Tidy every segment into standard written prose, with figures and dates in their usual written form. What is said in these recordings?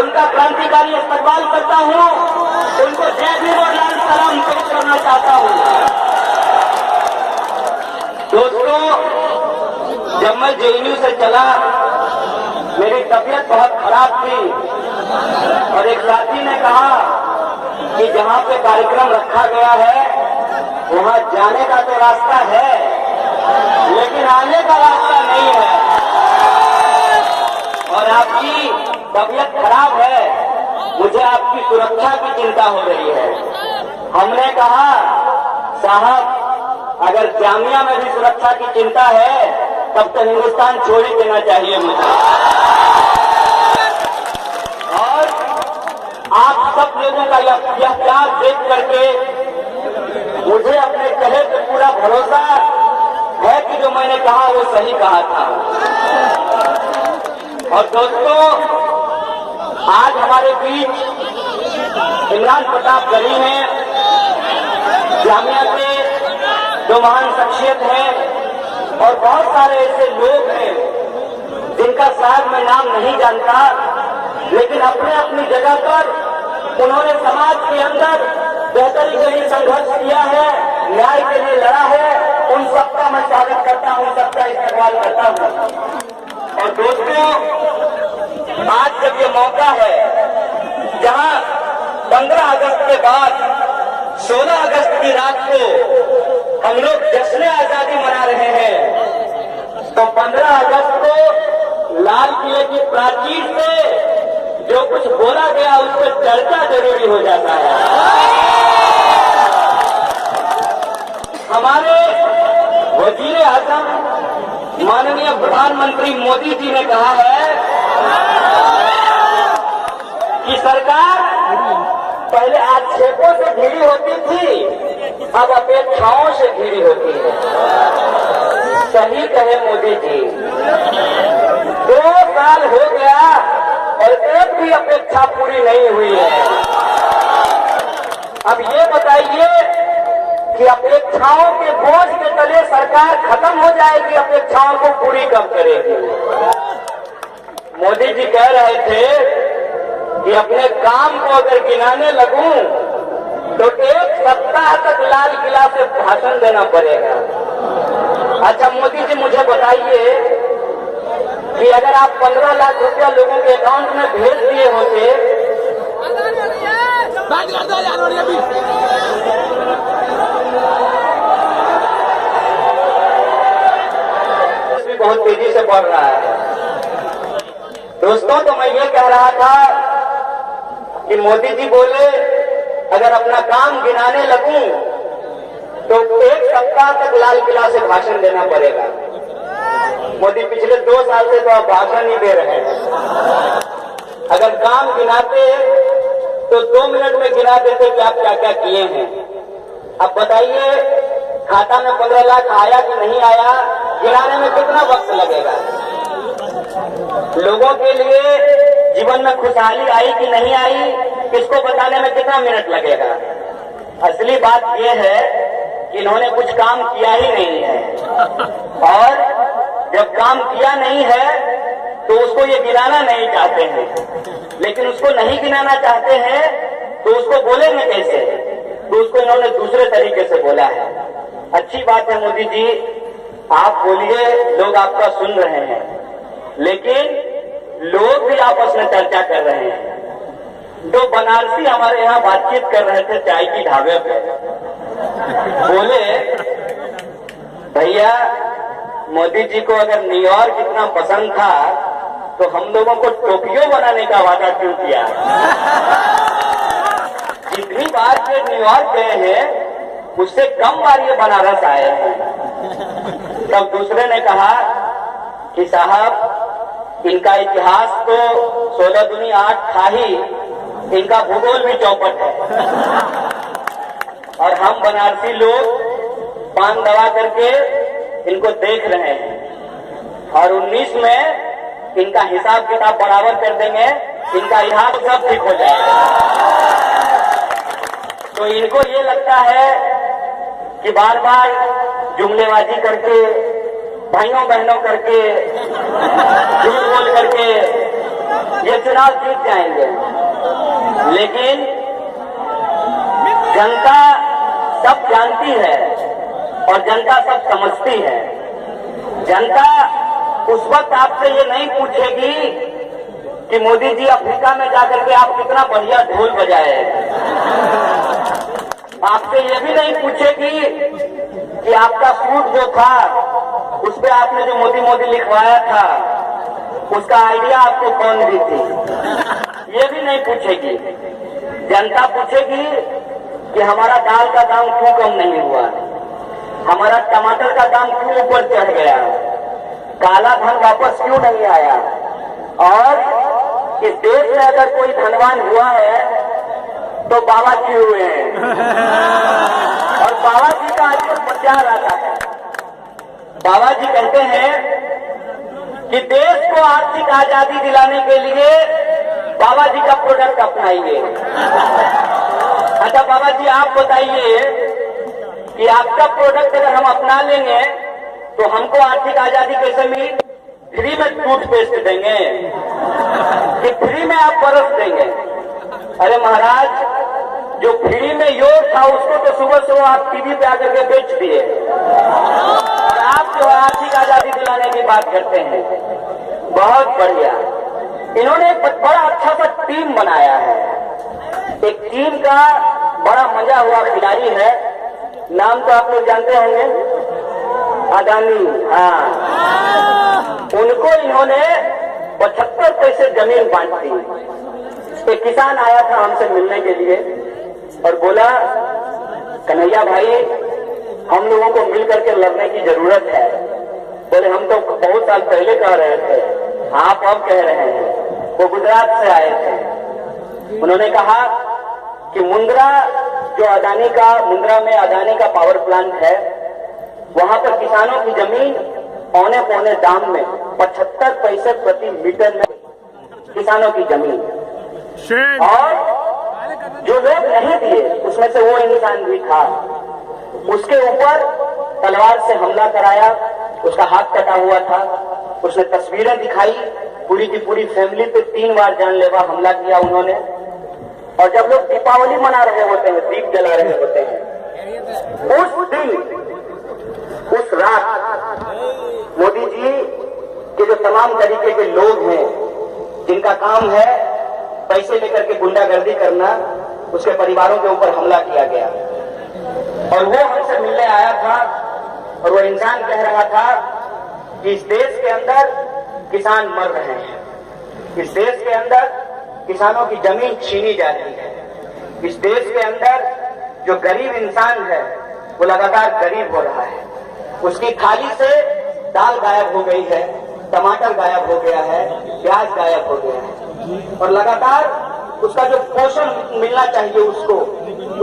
उनका क्रांतिकारी इस्तकबाल करता हूँ, उनको जय भीम और लाल सलाम पेश करना चाहता हूँ। दोस्तों, जब मैं जेएनयू से चला, मेरी तबीयत बहुत खराब थी और एक साथी ने कहा कि जहां पे कार्यक्रम रखा गया है वहां जाने का तो रास्ता है, लेकिन आने का रास्ता नहीं है और आपकी तबीयत खराब है, मुझे आपकी सुरक्षा की चिंता हो रही है। हमने कहा, साहब, अगर जामिया में भी सुरक्षा की चिंता है तब तो हिंदुस्तान छोड़ ही देना चाहिए मुझे। और आप सब लोगों का यह प्यार देख करके मुझे अपने कहे पे पूरा भरोसा है कि जो मैंने कहा वो सही कहा था। और दोस्तों, आज हमारे बीच इमरान प्रताप गरी हैं, जामिया के जो महान शख्सियत हैं, और बहुत सारे ऐसे लोग हैं जिनका शायद मैं नाम नहीं जानता, लेकिन अपने अपनी जगह पर उन्होंने समाज के अंदर बेहतरी के लिए संघर्ष किया है, न्याय के लिए लड़ा है। उन सबका मैं स्वागत करता हूं, सबका इस्तेमाल करता हूं। और दोस्तों, आज जब ये मौका है जहां 15 अगस्त के बाद 16 अगस्त की रात को हम लोग जश्न आजादी मना रहे हैं, तो 15 अगस्त को लाल किले की प्राचीर से जो कुछ बोला गया उस पर चर्चा जरूरी हो जाता है। हमारे वजीर आजम माननीय प्रधानमंत्री मोदी जी ने कहा है कि सरकार पहले आक्षेपों से घिरी होती थी, अब अपेक्षाओं से घिरी होती है। सही कहे मोदी जी, 2 साल हो गया और एक भी अपेक्षा पूरी नहीं हुई है। अब ये बताइए कि अपेक्षाओं के बोझ के तले सरकार खत्म हो जाएगी, अपेक्षाओं को पूरी कब करेगी? मोदी जी कह रहे थे कि अपने काम को अगर गिनाने लगूं तो 1 सप्ताह तक लाल किला से भाषण देना पड़ेगा। अच्छा मोदी जी, मुझे बताइए कि अगर आप 15 लाख रुपया लोगों के अकाउंट में भेज दिए होते भी बहुत तेजी से बढ़ रहा है। दोस्तों, तो मैं ये कह रहा था कि मोदी जी बोले अगर अपना काम गिनाने लगूं तो 1 सप्ताह तक लाल किला से भाषण देना पड़ेगा। मोदी पिछले 2 साल से तो आप भाषण ही दे रहे हैं। अगर काम गिनाते तो 2 मिनट में गिना देते कि आप क्या क्या किए हैं। अब बताइए, खाता में 15 लाख आया कि नहीं आया, गिनाने में कितना वक्त लगेगा? लोगों के लिए जीवन में खुशहाली आई कि नहीं आई, किसको बताने में कितना मिनट लगेगा? असली बात यह है कि इन्होंने कुछ काम किया ही नहीं है, और जब काम किया नहीं है तो उसको ये गिनाना नहीं चाहते हैं। लेकिन उसको नहीं गिनाना चाहते हैं तो उसको बोलेंगे कैसे? तो उसको इन्होंने दूसरे तरीके से बोला है। अच्छी बात है मोदी जी, आप बोलिए, लोग आपका सुन रहे हैं, लेकिन लोग भी आपस में चर्चा कर रहे हैं। 2 बनारसी हमारे यहाँ बातचीत कर रहे थे चाय की ढाबे पे, बोले भैया मोदी जी को अगर न्यूयॉर्क इतना पसंद था तो हम लोगों को टोक्यो बनाने का वादा क्यों किया? जितनी बार ये न्यूयॉर्क गए हैं उससे कम बार ये बनारस आए हैं। तब दूसरे ने कहा कि साहब, इनका इतिहास तो 16 दूनी 8 था ही, इनका भूगोल भी चौपट है, और हम बनारसी लोग पान दबा करके इनको देख रहे हैं, और 19 में इनका हिसाब किताब बराबर कर देंगे, इनका इतिहास सब ठीक हो जाएगा। तो इनको ये लगता है कि बार बार जुमलेबाजी करके, भाइयों बहनों करके, झूठ बोल करके ये चुनाव जीत जाएंगे, लेकिन जनता सब जानती है और जनता सब समझती है। जनता उस वक्त आपसे ये नहीं पूछेगी कि मोदी जी अफ्रीका में जाकर के आप कितना बढ़िया ढोल बजाए, आपसे ये भी नहीं पूछेगी कि आपका सूट जो था उस पे आपने जो मोदी मोदी लिखवाया था उसका आइडिया आपको कौन दी थी, ये भी नहीं पूछेगी। जनता पूछेगी कि हमारा दाल का दाम क्यों कम नहीं हुआ, हमारा टमाटर का दाम क्यों ऊपर चढ़ गया, काला धन वापस क्यों नहीं आया, और इस देश में अगर कोई धनवान हुआ है तो बाबा जी हुए हैं। और बाबा जी का आजकल प्रचार आता है। बाबा जी कहते हैं कि देश को आर्थिक आजादी दिलाने के लिए बाबा जी का प्रोडक्ट अपनाइए। अच्छा बाबा जी आप बताइए कि आपका प्रोडक्ट अगर हम अपना लेंगे तो हमको आर्थिक आजादी कैसे मिली? फ्री में टूथपेस्ट देंगे कि फ्री में आप बरस देंगे? अरे महाराज, जो फ्री में योग था उसको तो सुबह सुबह आप टीवी पे आकर के बेच दिए, और आप जो आर्थिक आजादी दिलाने की बात करते हैं। बहुत बढ़िया, इन्होंने एक बड़ा अच्छा सा टीम बनाया है। एक टीम का बड़ा मजा हुआ खिलाड़ी है, नाम तो आप लोग जानते होंगे, अदानी। हाँ, उनको इन्होंने 75 पैसे जमीन बांट दी। एक किसान आया था हमसे मिलने के लिए और बोला, कन्हैया भाई हम लोगों को मिलकर के लड़ने की जरूरत है। बोले हम तो बहुत साल पहले कह रहे थे, आप अब कह रहे हैं। वो गुजरात से आए थे। उन्होंने कहा कि मुंद्रा जो अदानी का, मुंद्रा में अदानी का पावर प्लांट है, वहां पर किसानों की जमीन पौने पौने दाम में 75 पैसे प्रति मीटर में किसानों की जमीन, और जो लोग नहीं दिए उसमें से वो इंसान भी था। उसके ऊपर तलवार से हमला कराया, उसका हाथ कटा हुआ था, उसने तस्वीरें दिखाई, पूरी की पूरी फैमिली पे 3 बार जानलेवा हमला किया उन्होंने। और जब लोग दीपावली मना रहे होते हैं, दीप जला रहे होते हैं, उस दिन, उस रात मोदी जी के जो तमाम तरीके के लोग हैं जिनका काम है पैसे लेकर के गुंडागर्दी करना, उसके परिवारों के ऊपर हमला किया गया। और वो हमसे मिलने आया था और वो इंसान कह रहा था कि इस देश के अंदर किसान मर रहे हैं, इस देश के अंदर किसानों की जमीन छीनी जा रही है, इस देश के अंदर जो गरीब इंसान है वो लगातार गरीब हो रहा है, उसकी थाली से दाल गायब हो गई है, टमाटर गायब हो गया है, प्याज गायब हो गया है, और लगातार उसका जो पोषण मिलना चाहिए उसको,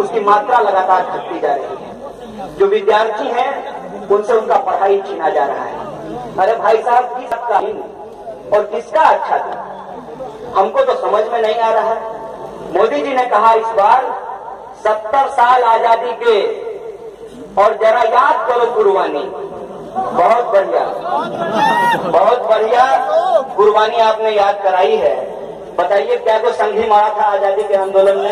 उसकी मात्रा लगातार घटती जा रही है। जो विद्यार्थी हैं उनसे उनका पढ़ाई छीना जा रहा है। अरे भाई साहब, किसका और किसका अच्छा था हमको तो समझ में नहीं आ रहा है। मोदी जी ने कहा इस बार 70 साल आजादी के, और जरा याद करो कुर्बानी। बहुत बढ़िया, बहुत बढ़िया कुर्बानी आपने याद कराई है। बताइए क्या को संघी मारा था आजादी के आंदोलन में?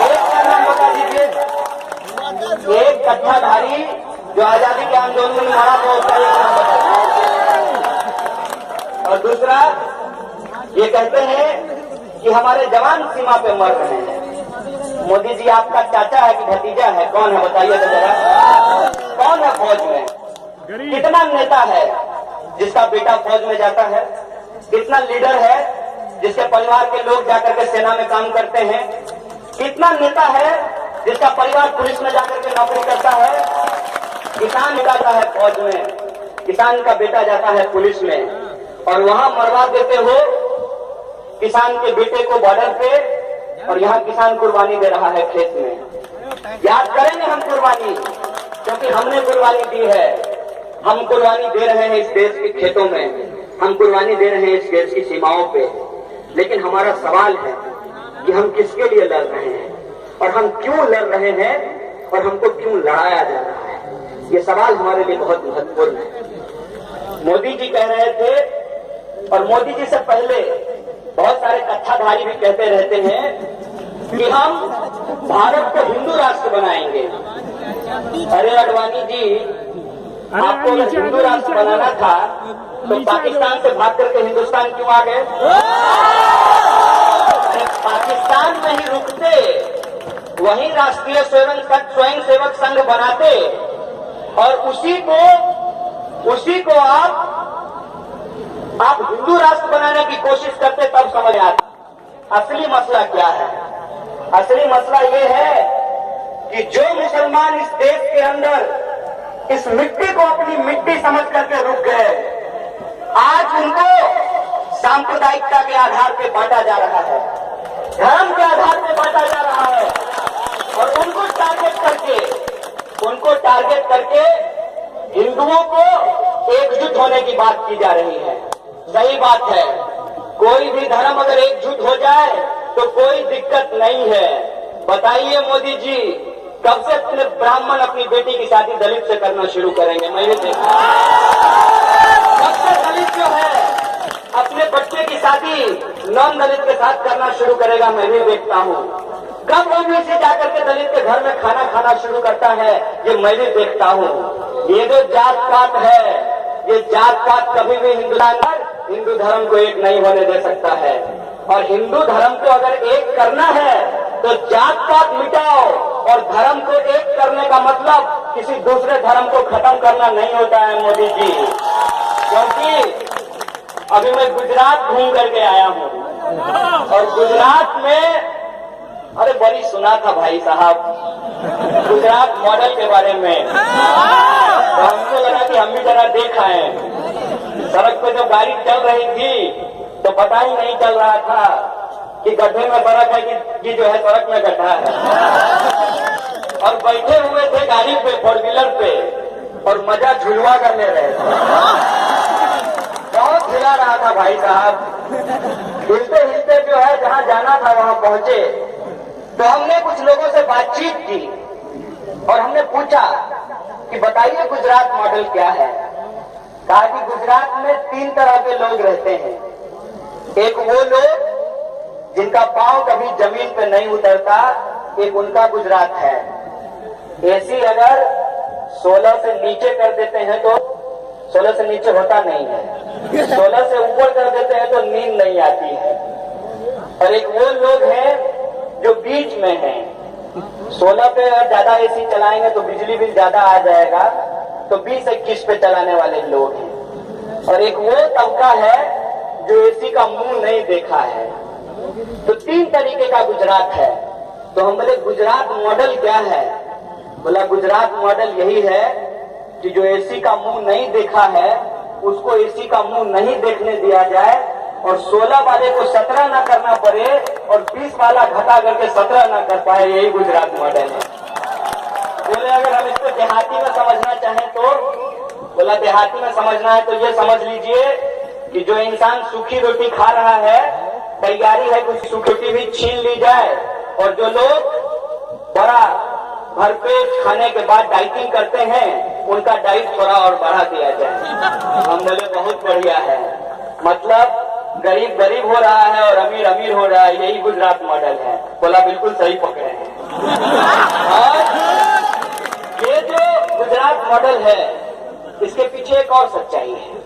एक का नाम बता दीजिए, एक कट्टाधारी जो आजादी के आंदोलन में मारा था उसका एक नाम बता दीजिए। और दूसरा, ये कहते हैं कि हमारे जवान सीमा पे मर रहे हैं। मोदी जी आपका चाचा है कि भतीजा है? कौन है बताइए तो जरा। कौन है फौज में? कितना नेता है जिसका बेटा फौज में जाता है? कितना लीडर है जिसके परिवार के लोग जाकर के सेना में काम करते हैं? कितना नेता है जिसका परिवार पुलिस में जाकर के नौकरी करता है? किसान जाता है फौज में, किसान का बेटा जाता है पुलिस में, और वहां मरवा देते हो किसान के बेटे को बॉर्डर पे, और यहाँ किसान कुर्बानी दे रहा है खेत में। याद करेंगे हम कुर्बानी, क्योंकि हमने कुर्बानी दी है। हम कुर्बानी दे रहे हैं इस देश के खेतों में, हम कुर्बानी दे रहे हैं इस देश की सीमाओं पे। लेकिन हमारा सवाल है कि हम किसके लिए लड़ रहे हैं, और हम क्यों लड़ रहे हैं, और हमको क्यों लड़ाया जा रहा है। ये सवाल हमारे लिए बहुत महत्वपूर्ण है। मोदी जी कह रहे थे और मोदी जी से पहले बहुत सारे कथाधारी भी कहते रहते हैं कि हम भारत को हिंदू राष्ट्र बनाएंगे। अरे अडवाणी जी, आपको अगर हिंदू राष्ट्र बनाना था तो पाकिस्तान से भाग करके हिंदुस्तान क्यों आ गए? पाकिस्तान में ही रुकते, वही राष्ट्रीय स्वयं सेवक संघ बनाते और उसी को आप हिंदू राष्ट्र बनाने की कोशिश करते, तब समझ आता असली मसला क्या है। असली मसला ये है कि जो मुसलमान इस देश के अंदर इस मिट्टी को अपनी मिट्टी समझ करके रुक गए, आज उनको सांप्रदायिकता के आधार पर बांटा जा रहा है, धर्म के आधार पर बांटा जा रहा है और उनको टारगेट करके हिंदुओं को एकजुट होने की बात की जा रही है। सही बात है, कोई भी धर्म अगर एकजुट हो जाए तो कोई दिक्कत नहीं है। बताइए मोदी जी, कब से अपने ब्राह्मण अपनी बेटी की शादी दलित से करना शुरू करेंगे? मैं ये देखा कब से दलित जो है अपने बच्चे की शादी नॉन दलित के साथ करना शुरू करेगा, मैं भी देखता हूँ। कब ओबीसी जाकर के दलित के घर में खाना खाना शुरू करता है, ये मैं भी देखता हूँ। ये जो जात पात है, ये जात पात कभी भी हिंदू धर्म को एक नहीं होने दे सकता है। और हिंदू धर्म को अगर एक करना है तो जात पात मिटाओ, और धर्म को एक करने का मतलब किसी दूसरे धर्म को खत्म करना नहीं होता है मोदी जी। क्योंकि अभी मैं गुजरात घूम करके आया हूँ और गुजरात में अरे बड़ी सुना था भाई साहब गुजरात मॉडल के बारे में, तो हमको लगा कि हम भी जरा देख आए। सड़क पे जब गाड़ी चल रही थी तो पता ही नहीं चल रहा था कि गड्ढे में सड़क है कि जो है सड़क में गड्ढा है। और बैठे हुए थे गाड़ी पे, फोर व्हीलर पे, और मजा झुलवा कर ले रहे थे। बहुत हिला रहा था भाई साहब। हिलते हिलते जो है जहाँ जाना था वहाँ पहुंचे तो हमने कुछ लोगों से बातचीत की और हमने पूछा कि बताइए गुजरात मॉडल क्या है। कहा कि गुजरात में 3 तरह के लोग रहते हैं। एक वो लोग जिनका पांव कभी जमीन पे नहीं उतरता, एक उनका गुजरात है। एसी अगर 16 से नीचे कर देते हैं तो 16 से नीचे होता नहीं है, 16 से ऊपर कर देते हैं तो नींद नहीं आती है। और एक वो लोग हैं जो बीच में हैं, 16 पे ज्यादा एसी चलाएंगे तो बिजली बिल ज्यादा आ जाएगा, तो 20-21 पे चलाने वाले लोग हैं। और एक वो तबका है जो एसी का मुंह नहीं देखा है। तो 3 तरीके का गुजरात है। तो हम बोले गुजरात मॉडल क्या है? बोला गुजरात मॉडल यही है कि जो एसी का मुंह नहीं देखा है उसको एसी का मुंह नहीं देखने दिया जाए, और 16 वाले को 17 ना करना पड़े और 20 वाला घटा करके 17 ना कर पाए, यही गुजरात मॉडल है। बोले अगर हम इसको देहाती में समझना चाहें तो, बोला देहाती में समझना है तो ये समझ लीजिए कि जो इंसान सूखी रोटी खा रहा है, तैयारी है कुछ सूखी रोटी भी छीन ली जाए, और जो लोग बड़ा भरपेट खाने के बाद डाइटिंग करते हैं उनका डाइट थोड़ा और बढ़ा दिया जाए। हम बोले बहुत बढ़िया है, मतलब गरीब गरीब हो रहा है और अमीर अमीर हो रहा है, यही गुजरात मॉडल है। बोला बिल्कुल सही पकड़े हैं। और ये जो गुजरात मॉडल है इसके पीछे एक और सच्चाई है।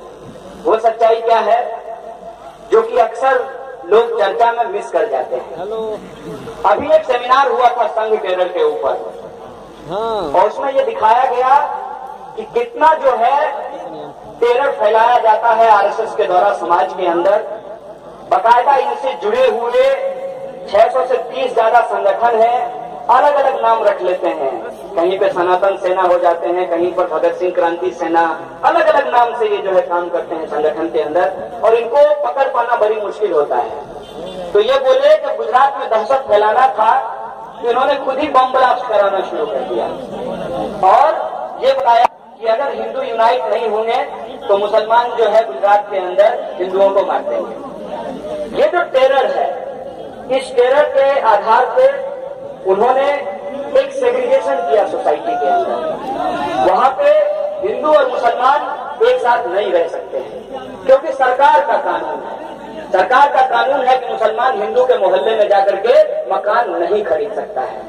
वो सच्चाई क्या है जो कि अक्सर लोग चर्चा में मिस कर जाते हैं। अभी एक सेमिनार हुआ था संघ टेरर के ऊपर, और उसमें ये दिखाया गया कि कितना जो है टेरर फैलाया जाता है आरएसएस के द्वारा समाज के अंदर। बाकायदा इनसे जुड़े हुए 600 से 30 ज्यादा संगठन हैं, अलग अलग नाम रख लेते हैं। कहीं पे सनातन सेना हो जाते हैं, कहीं पर भगत सिंह क्रांति सेना, अलग अलग नाम से ये जो है काम करते हैं संगठन के अंदर, और इनको पकड़ पाना बड़ी मुश्किल होता है। तो ये बोले कि गुजरात में दहशत फैलाना था, इन्होंने खुद ही बम ब्लास्ट कराना शुरू कर दिया और ये बताया कि अगर हिंदू यूनाइट नहीं होंगे तो मुसलमान जो है गुजरात के अंदर हिंदुओं को मार देंगे। ये जो टेरर है, इस टेरर के आधार पर उन्होंने एक सेग्रीगेशन किया सोसाइटी के अंदर। वहां पे हिंदू और मुसलमान एक साथ नहीं रह सकते हैं, क्योंकि सरकार का कानून है। सरकार का कानून है कि मुसलमान हिंदू के मोहल्ले में जाकर के मकान नहीं खरीद सकता है।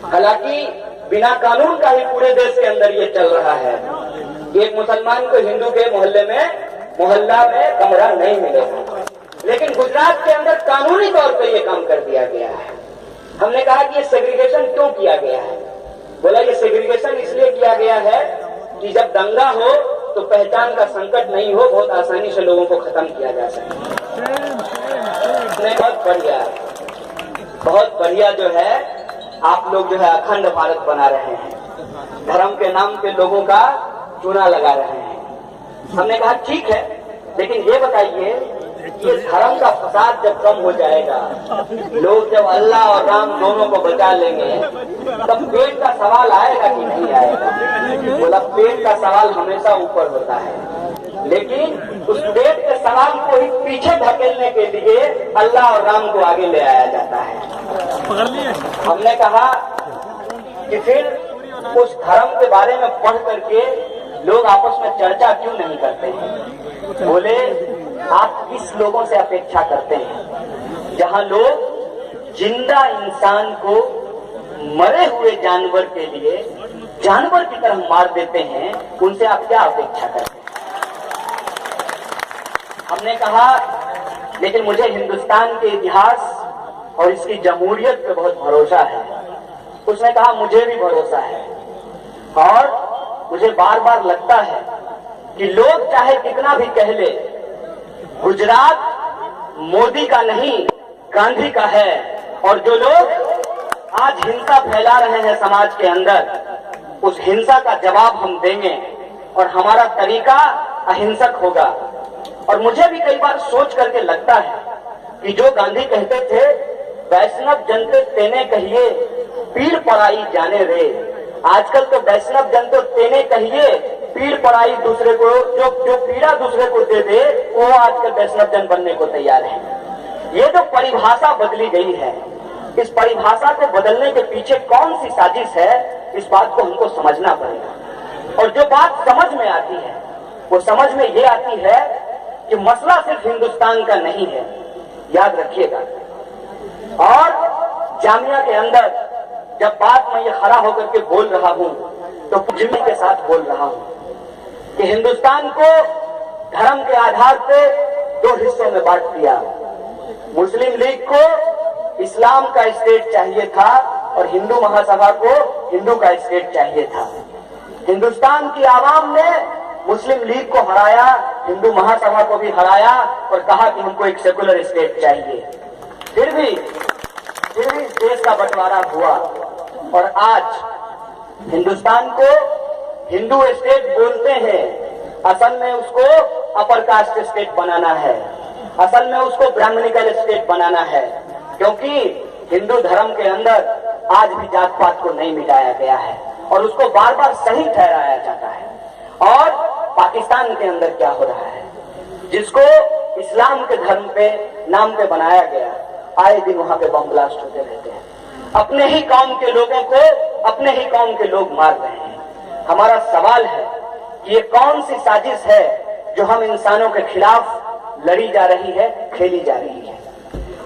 हालांकि बिना कानून का ही पूरे देश के अंदर ये चल रहा है। एक मुसलमान को हिंदू के मोहल्ला में कमरा नहीं मिलेगा, लेकिन गुजरात के अंदर कानूनी तौर पर यह काम कर दिया गया है। हमने कहा कि ये सेग्रीगेशन क्यों किया गया है? बोला ये सेग्रीगेशन इसलिए किया गया है कि जब दंगा हो तो पहचान का संकट नहीं हो, बहुत आसानी से लोगों को खत्म किया जा सके। बहुत बढ़िया जो है आप लोग जो है अखंड भारत बना रहे हैं, धर्म के नाम पे लोगों का चूना लगा रहे हैं। हमने कहा ठीक है, लेकिन ये बताइए ये धर्म का फसाद जब कम हो जाएगा, लोग जब अल्लाह और राम दोनों को बचा लेंगे, तब पेट का सवाल आएगा कि नहीं आएगा? बोला पेट का सवाल हमेशा ऊपर होता है, लेकिन उस पेट के सवाल को ही पीछे धकेलने के लिए अल्लाह और राम को आगे ले आया जाता है। हमने कहा कि फिर उस धर्म के बारे में पढ़ करके लोग आपस में चर्चा क्यों नहीं करते हैं? बोले आप किस लोगों से अपेक्षा करते हैं? जहां लोग जिंदा इंसान को मरे हुए जानवर के लिए जानवर की तरह मार देते हैं, उनसे आप क्या अपेक्षा करते हैं? हमने कहा लेकिन मुझे हिंदुस्तान के इतिहास और इसकी जमहूरियत पे बहुत भरोसा है। उसने कहा मुझे भी भरोसा है, और मुझे बार बार लगता है कि लोग चाहे कितना भी कह ले, गुजरात मोदी का नहीं गांधी का है, और जो लोग आज हिंसा फैला रहे हैं समाज के अंदर, उस हिंसा का जवाब हम देंगे और हमारा तरीका अहिंसक होगा। और मुझे भी कई बार सोच करके लगता है कि जो गांधी कहते थे वैष्णव जनते तेने कहिए पीड़ पराई जाने रे, आजकल तो वैष्णव जन तो तेने कहिए पीड़ पराई दूसरे को, जो पीड़ा दूसरे को दे दे वो आजकल वैष्णव जन बनने को तैयार है। ये जो परिभाषा बदली गई है, इस परिभाषा को बदलने के पीछे कौन सी साजिश है, इस बात को हमको समझना पड़ेगा। और जो बात समझ में आती है वो समझ में ये आती है कि मसला सिर्फ हिंदुस्तान का नहीं है, याद रखिएगा। और जामिया के अंदर जब बात मैं ये खड़ा होकर के बोल रहा हूं तो जिम्मे के साथ बोल रहा हूं कि हिंदुस्तान को धर्म के आधार पे दो हिस्सों में बांट दिया। मुस्लिम लीग को इस्लाम का स्टेट चाहिए था और हिंदू महासभा को हिंदू का स्टेट चाहिए था। हिंदुस्तान की आवाम ने मुस्लिम लीग को हराया, हिंदू महासभा को भी हराया और कहा कि हमको एक सेकुलर स्टेट चाहिए। फिर भी देश का बंटवारा हुआ और आज हिंदुस्तान को हिंदू स्टेट बोलते हैं, असल में उसको अपर कास्ट स्टेट बनाना है, असल में उसको ब्राह्मणिकल स्टेट बनाना है, क्योंकि हिंदू धर्म के अंदर आज भी जात पात को नहीं मिटाया गया है और उसको बार बार सही ठहराया जाता है। और पाकिस्तान के अंदर क्या हो रहा है, जिसको इस्लाम के धर्म पे नाम पे बनाया गया, आए दिन वहां पे बम ब्लास्ट होते रहते हैं, अपने ही कौम के लोगों को अपने ही कौम के लोग मार रहे हैं। हमारा सवाल है कि ये कौन सी साजिश है जो हम इंसानों के खिलाफ लड़ी जा रही है, खेली जा रही है।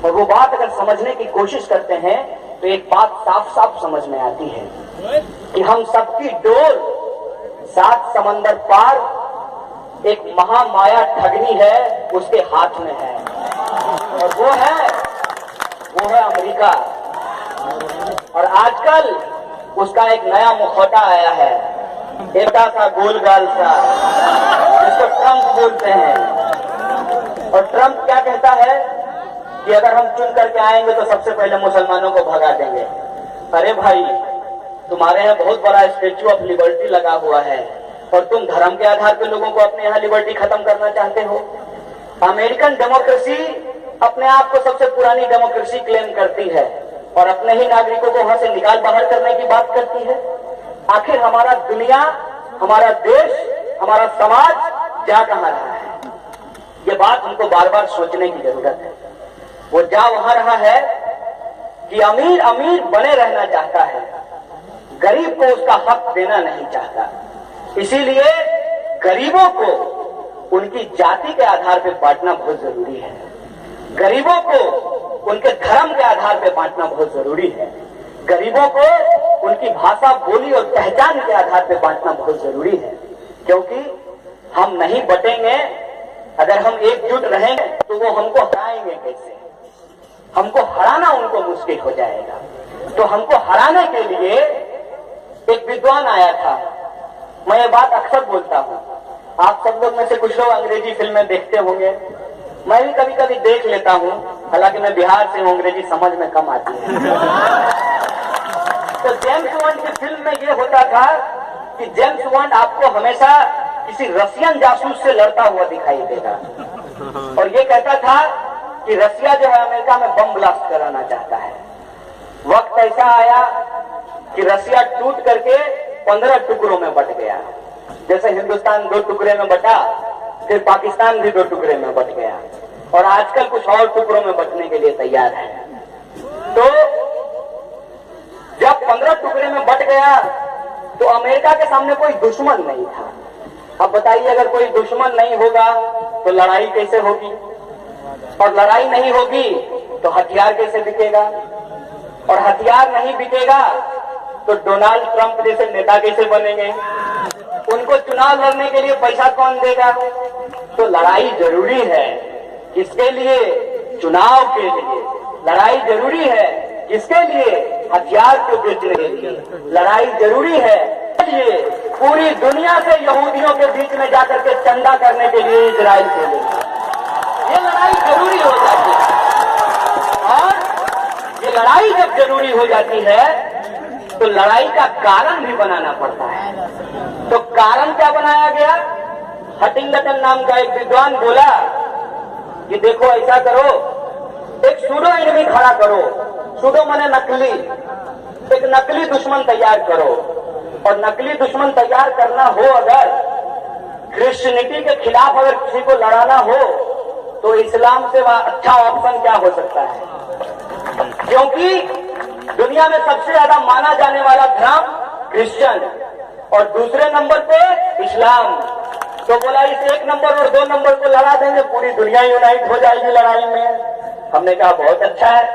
और वो बात अगर समझने की कोशिश करते हैं तो एक बात साफ साफ समझ में आती है कि हम सबकी डोर 7 समंदर पार एक महामाया ठगनी है, उसके हाथ में है, और वो है अमेरिका। और आजकल उसका एक नया मुखौटा आया है, एक सा गोलगाल सा, जिसको ट्रंप बोलते हैं। और ट्रंप क्या कहता है कि अगर हम चुन करके आएंगे तो सबसे पहले मुसलमानों को भगा देंगे। अरे भाई, तुम्हारे यहाँ बहुत बड़ा स्टेच्यू ऑफ लिबर्टी लगा हुआ है और तुम धर्म के आधार पर लोगों को अपने यहाँ लिबर्टी खत्म करना चाहते हो। अमेरिकन डेमोक्रेसी अपने आप को सबसे पुरानी डेमोक्रेसी क्लेम करती है और अपने ही नागरिकों को वहां से निकाल बाहर करने की बात करती है। आखिर हमारा दुनिया, हमारा देश, हमारा समाज जा कहां रहा है, ये बात हमको बार बार सोचने की जरूरत है। वो जा वहां रहा है कि अमीर अमीर बने रहना चाहता है, गरीब को उसका हक देना नहीं चाहता। इसीलिए गरीबों को उनकी जाति के आधार पर बांटना बहुत जरूरी है, गरीबों को उनके धर्म के आधार पर बांटना बहुत जरूरी है, गरीबों को उनकी भाषा, बोली और पहचान के आधार पर बांटना बहुत जरूरी है। क्योंकि हम नहीं बटेंगे, अगर हम एकजुट रहेंगे तो वो हमको हराएंगे कैसे? हमको हराना उनको मुश्किल हो जाएगा। तो हमको हराने के लिए एक विद्वान आया था। मैं ये बात अक्सर बोलता हूँ, आप सब लोग में से कुछ लोग अंग्रेजी फिल्में देखते होंगे, मैं भी कभी कभी देख लेता हूँ, हालांकि मैं बिहार से हूँ, अंग्रेजी समझ में कम आती है। तो जेम्स बॉन्ड की फिल्म में ये होता था कि जेम्स बॉन्ड आपको हमेशा किसी रशियन जासूस से लड़ता हुआ दिखाई देगा और ये कहता था कि रशिया जो है अमेरिका में बम ब्लास्ट कराना चाहता है। वक्त ऐसा आया कि रशिया टूट करके 15 टुकड़ों में बट गया। जैसे हिंदुस्तान 2 टुकड़े में बटा, फिर पाकिस्तान भी 2 टुकड़े में बट गया और आजकल कुछ और टुकड़ों में बटने के लिए तैयार है। तो जब 15 टुकड़े में बट गया तो अमेरिका के सामने कोई दुश्मन नहीं था। अब बताइए, अगर कोई दुश्मन नहीं होगा तो लड़ाई कैसे होगी? और लड़ाई नहीं होगी तो हथियार कैसे बिकेगा? और हथियार नहीं बिकेगा तो डोनाल्ड ट्रंप जैसे नेता कैसे बनेंगे? उनको चुनाव लड़ने के लिए पैसा कौन देगा? तो लड़ाई जरूरी है। किसके लिए? चुनाव के लिए। लड़ाई जरूरी है किसके लिए? हथियार को बेचने के लिए। लड़ाई जरूरी है ये पूरी दुनिया से यहूदियों के बीच में जाकर के चंदा करने के लिए इजराइल के लिए। ये लड़ाई जरूरी हो जाती है और ये लड़ाई जब जरूरी हो जाती है तो लड़ाई का कारण भी बनाना पड़ता है। तो कारण क्या बनाया गया? हटिंगटन नाम का एक विद्वान बोला कि देखो ऐसा करो, एक सूडो एनिमी खड़ा करो। सूडो माने नकली, एक नकली दुश्मन तैयार करो। और नकली दुश्मन तैयार करना हो, अगर क्रिश्चियनिटी के खिलाफ अगर किसी को लड़ाना हो तो इस्लाम से अच्छा ऑप्शन क्या हो सकता है? क्योंकि दुनिया में सबसे ज्यादा माना जाने वाला धर्म क्रिश्चियन और दूसरे नंबर पे इस्लाम। तो बोला इस 1 नंबर और 2 नंबर को लड़ा देंगे, पूरी दुनिया यूनाइट हो जाएगी लड़ाई में। हमने कहा बहुत अच्छा है,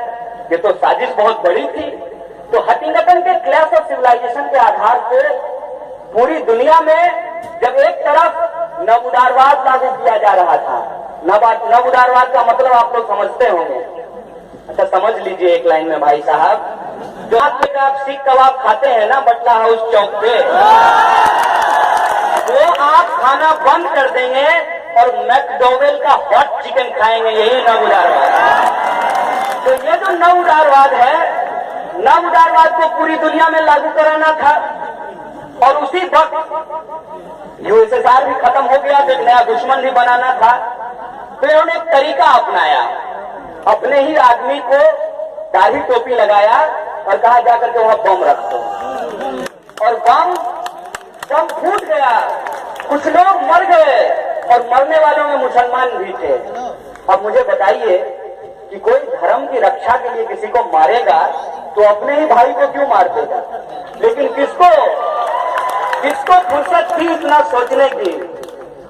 ये तो साजिश बहुत बड़ी थी। तो हटिंगटन के क्लैश ऑफ सिविलाइजेशन के आधार पर पूरी दुनिया में जब एक तरफ नवउदारवाद लागू किया जा रहा था, नवउदारवाद का मतलब आप लोग समझते होंगे। अच्छा समझ लीजिए एक लाइन में भाई साहब, जो आप सीख कबाब खाते हैं ना बटला हाउस चौक पे, वो आप खाना बंद कर देंगे और मैकडॉवेल का हॉट चिकन खाएंगे। यही नवउदारवाद। तो ये जो नवउदारवाद है, नवउदारवाद को पूरी दुनिया में लागू कराना था और उसी वक्त यूएसएसआर भी खत्म हो गया, तो एक नया दुश्मन भी बनाना था। तो इन्होंने एक तरीका अपनाया, अपने ही आदमी को दाढ़ी टोपी लगाया और कहा जाकर के वहां बम रख दो। और बम फूट गया, कुछ लोग मर गए और मरने वालों में मुसलमान भी थे। अब मुझे बताइए कि कोई धर्म की रक्षा के लिए किसी को मारेगा तो अपने ही भाई को क्यों मार देगा? लेकिन किसको फुर्सत थी इतना सोचने की?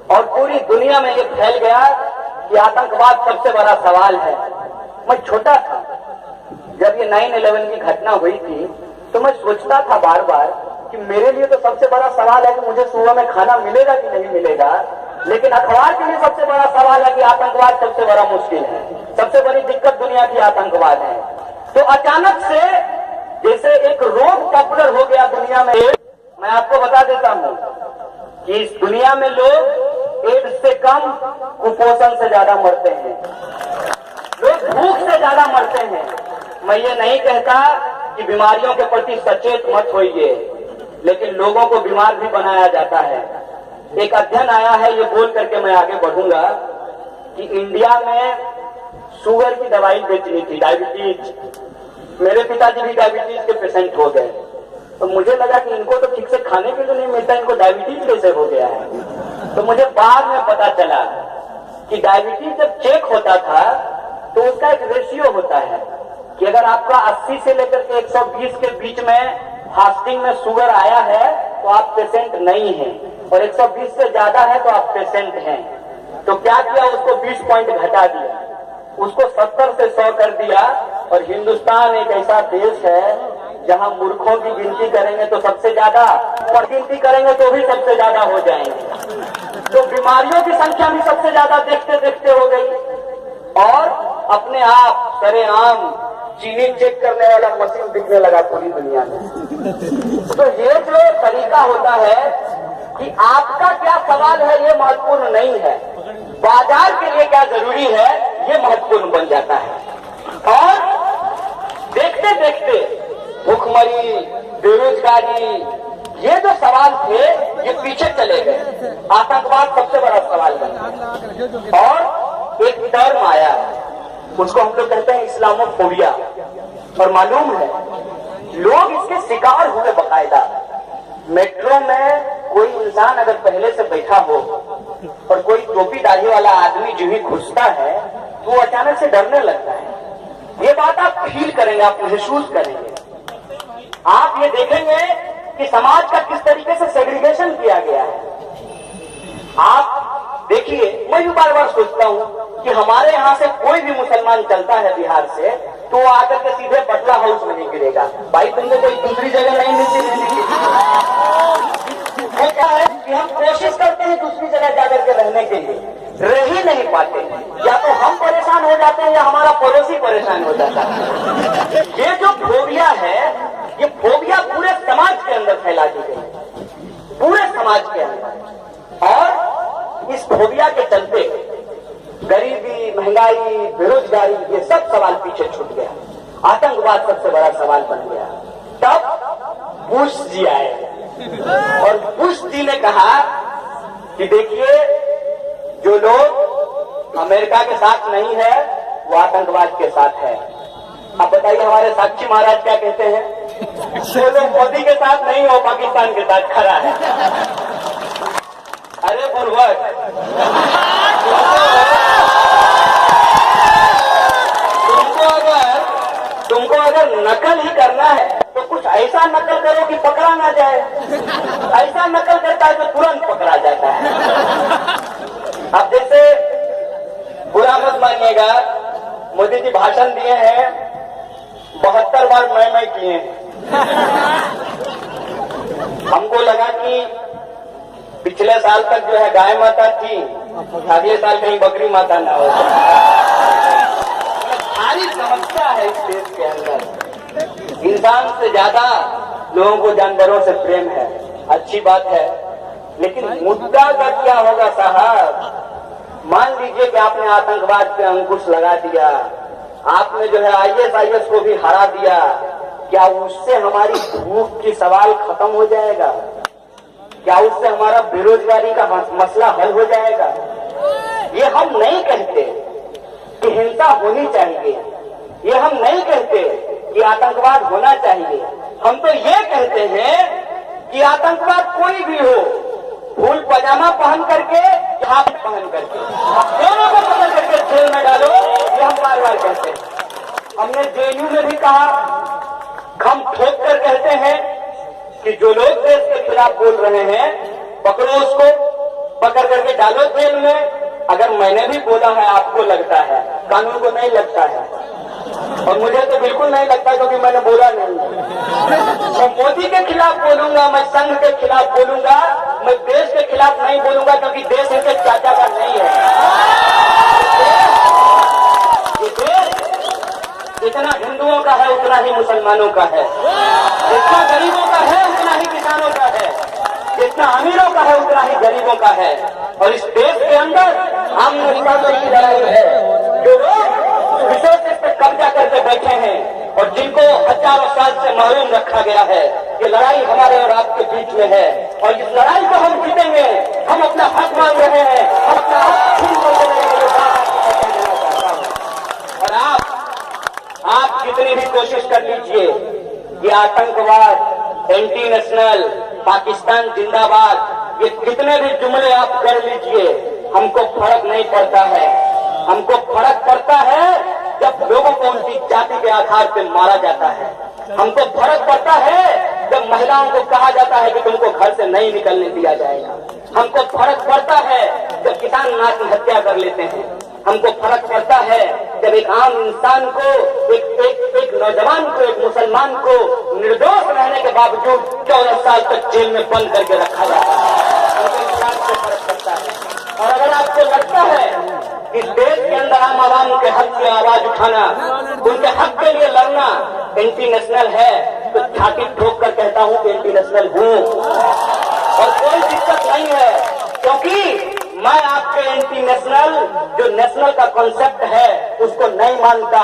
और पूरी दुनिया में ये फैल गया कि आतंकवाद सबसे बड़ा सवाल है। मैं छोटा था जब ये 9/11 की घटना हुई थी, तो मैं सोचता था बार बार कि मेरे लिए तो सबसे बड़ा सवाल है कि मुझे सुबह में खाना मिलेगा कि नहीं मिलेगा, लेकिन अखबार के लिए सबसे बड़ा सवाल है कि आतंकवाद सबसे बड़ा मुश्किल है, सबसे बड़ी दिक्कत दुनिया की आतंकवाद है। तो अचानक से जैसे एक रोग पॉपुलर हो गया दुनिया में। मैं आपको बता देता हूं कि इस दुनिया में लोग एड्स से कम कुपोषण से ज्यादा मरते हैं, लोग भूख से ज्यादा मरते हैं। मैं ये नहीं कहता कि बीमारियों के प्रति सचेत मत होइए, लेकिन लोगों को बीमार भी बनाया जाता है। एक अध्ययन आया है, ये बोल करके मैं आगे बढ़ूंगा, कि इंडिया में शुगर की दवाई बेचनी थी, डायबिटीज। मेरे पिताजी भी डायबिटीज के पेशेंट हो गए, तो मुझे लगा कि इनको तो ठीक से खाने के लिए नहीं मिलता, इनको डायबिटीज कैसे हो गया है। तो मुझे बाद में पता चला कि डायबिटीज जब चेक होता था तो उसका एक रेशियो होता है कि अगर आपका 80 से लेकर के 120 के बीच में फास्टिंग में शुगर आया है तो आप पेशेंट नहीं है, और 120 से ज्यादा है तो आप पेशेंट हैं। तो क्या किया, उसको 20 पॉइंट घटा दिया, उसको 70 से 100 कर दिया। और हिंदुस्तान एक ऐसा देश है जहां मूर्खों की गिनती करेंगे तो सबसे ज्यादा, और गिनती करेंगे तो भी सबसे ज्यादा हो जाएंगे। तो बीमारियों की संख्या भी सबसे ज्यादा देखते देखते हो गई, और अपने आप सरेआम चीनी चेक करने वाला मशीन दिखने लगा पूरी दुनिया में। तो ये जो तरीका होता है कि आपका क्या सवाल है ये महत्वपूर्ण नहीं है, बाजार के लिए क्या जरूरी है ये महत्वपूर्ण बन जाता है। और देखते देखते भूखमरी, बेरोजगारी, ये जो सवाल थे ये पीछे चले गए। आतंकवाद सबसे बड़ा सवाल बन गया, और एक टर्म आया, उसको हम लोग कहते हैं इस्लामोफोबिया। और मालूम है लोग इसके शिकार हुए बकायदा। मेट्रो में कोई इंसान अगर पहले से बैठा हो और कोई टोपी दाढ़ी वाला आदमी जो ही घुसता है तो वो अचानक से डरने लगता है। ये बात आप फील करेंगे, आप महसूस करेंगे। आप ये देखेंगे कि समाज का किस तरीके से सेग्रीगेशन किया गया है। आप देखिए, मैं भी बार बार सोचता हूँ कि हमारे यहाँ से कोई भी मुसलमान चलता है बिहार से तो वो आकर के सीधे बटला हाउस में नहीं गिरेगा। भाई तुमको कोई दूसरी जगह नहीं मिलती रहने की। वो क्या है कि हम कोशिश करते हैं दूसरी जगह जाकर के रहने के लिए, रह ही नहीं पाते। या तो हम परेशान हो जाते हैं या हमारा पड़ोसी परेशान हो जाता है। ये जो फोबिया है, ये फोबिया पूरे समाज के अंदर फैला दी गई, पूरे समाज के अंदर। और इस फोबिया के चलते गरीबी, महंगाई, बेरोजगारी, ये सब सवाल पीछे छूट गया। आतंकवाद सबसे बड़ा सवाल बन गया। तब बुश जी आए और बुश जी ने कहा कि देखिए, जो लोग अमेरिका के साथ नहीं है वो आतंकवाद के साथ है। अब बताइए हमारे साक्षी महाराज क्या कहते हैं? जो लोग मोदी के साथ नहीं हो पाकिस्तान के साथ खड़ा है। अरे बुर्बक, तुमको अगर नकल ही करना है तो कुछ ऐसा नकल करो कि पकड़ा ना जाए। ऐसा नकल करता है तो तुरंत पकड़ा जाता है। अब जैसे बुरा मत मानिएगा, मोदी जी भाषण दिए हैं, 72 बार मैं किए हैं। हमको लगा कि पिछले साल तक जो है गाय माता थी, अगले साल कहीं बकरी माता ना हो। सारी समस्या है इस देश के अंदर। इंसान से ज्यादा लोगों को जानवरों से प्रेम है, अच्छी बात है, लेकिन मुद्दा का क्या होगा साहब? मान लीजिए कि आपने आतंकवाद पे अंकुश लगा दिया, आपने जो है ISIS को भी हरा दिया, क्या उससे हमारी भूख की सवाल खत्म हो जाएगा? क्या उससे हमारा बेरोजगारी का मसला हल हो जाएगा? ये हम नहीं कहते कि हिंसा होनी चाहिए, ये हम नहीं कहते कि आतंकवाद होना चाहिए। हम तो ये कहते हैं कि आतंकवाद कोई भी हो, फूल पजामा पहन करके, हाथ पहन करके, दोनों को पकड़ करके जेल में डालो, ये हम बार बार कहते हैं। हमने JNU में भी कहा, हम ठोक कर कहते हैं कि जो लोग देश के खिलाफ बोल रहे हैं पकड़ो, उसको पकड़ करके डालो जेल में। अगर मैंने भी बोला है, आपको लगता है, कानून को नहीं लगता है, और मुझे तो बिल्कुल नहीं लगता क्योंकि मैंने बोला नहीं। मैं मोदी के खिलाफ बोलूंगा, मैं संघ के खिलाफ बोलूंगा, मैं देश के खिलाफ नहीं बोलूंगा क्योंकि देश इनके चाचा का नहीं है। ये देश जितना हिंदुओं का है उतना ही मुसलमानों का है, जितना गरीबों का है उतना ही किसानों का है, जितना अमीरों का है उतना ही गरीबों का है। और इस देश के अंदर हम की लड़ाई है। जो लोग रिसोर्सेज पे कब्जा करके बैठे हैं और जिनको हजारों साल से महरूम रखा गया है, ये लड़ाई हमारे और आपके बीच में है। और इस लड़ाई को हम जीतेंगे। हम अपना हक मांग रहे हैं, हम अपना हक छीन करके रहेंगे। और आप कितनी भी कोशिश कर लीजिए, ये आतंकवाद, एंटी नेशनल, पाकिस्तान जिंदाबाद, ये कितने भी जुमले आप कर लीजिए, हमको फर्क नहीं पड़ता है। हमको फर्क पड़ता है जब लोगों को उनकी जाति के आधार पर मारा जाता है। हमको फर्क पड़ता है जब महिलाओं को कहा जाता है कि तुमको घर से नहीं निकलने दिया जाएगा। हमको फर्क पड़ता है जब किसान आत्महत्या कर लेते हैं। हमको फर्क पड़ता है जब एक आम इंसान को, एक नौजवान को, एक मुसलमान को निर्दोष रहने के बावजूद 14 साल तक जेल में बंद करके रखा जाता है। हमको इस बात से फर्क पड़ता है। और अगर आपको लगता है कि देश के अंदर आम आवाम के हक की आवाज उठाना, उनके हक के लिए लड़ना एंटी नेशनल है, तो छाती ठोक कर कहता हूं कि एंटी नेशनल हूं और कोई दिक्कत नहीं है, क्योंकि मैं आपके एंटी नेशनल, जो नेशनल का कॉन्सेप्ट है, उसको नहीं मानता।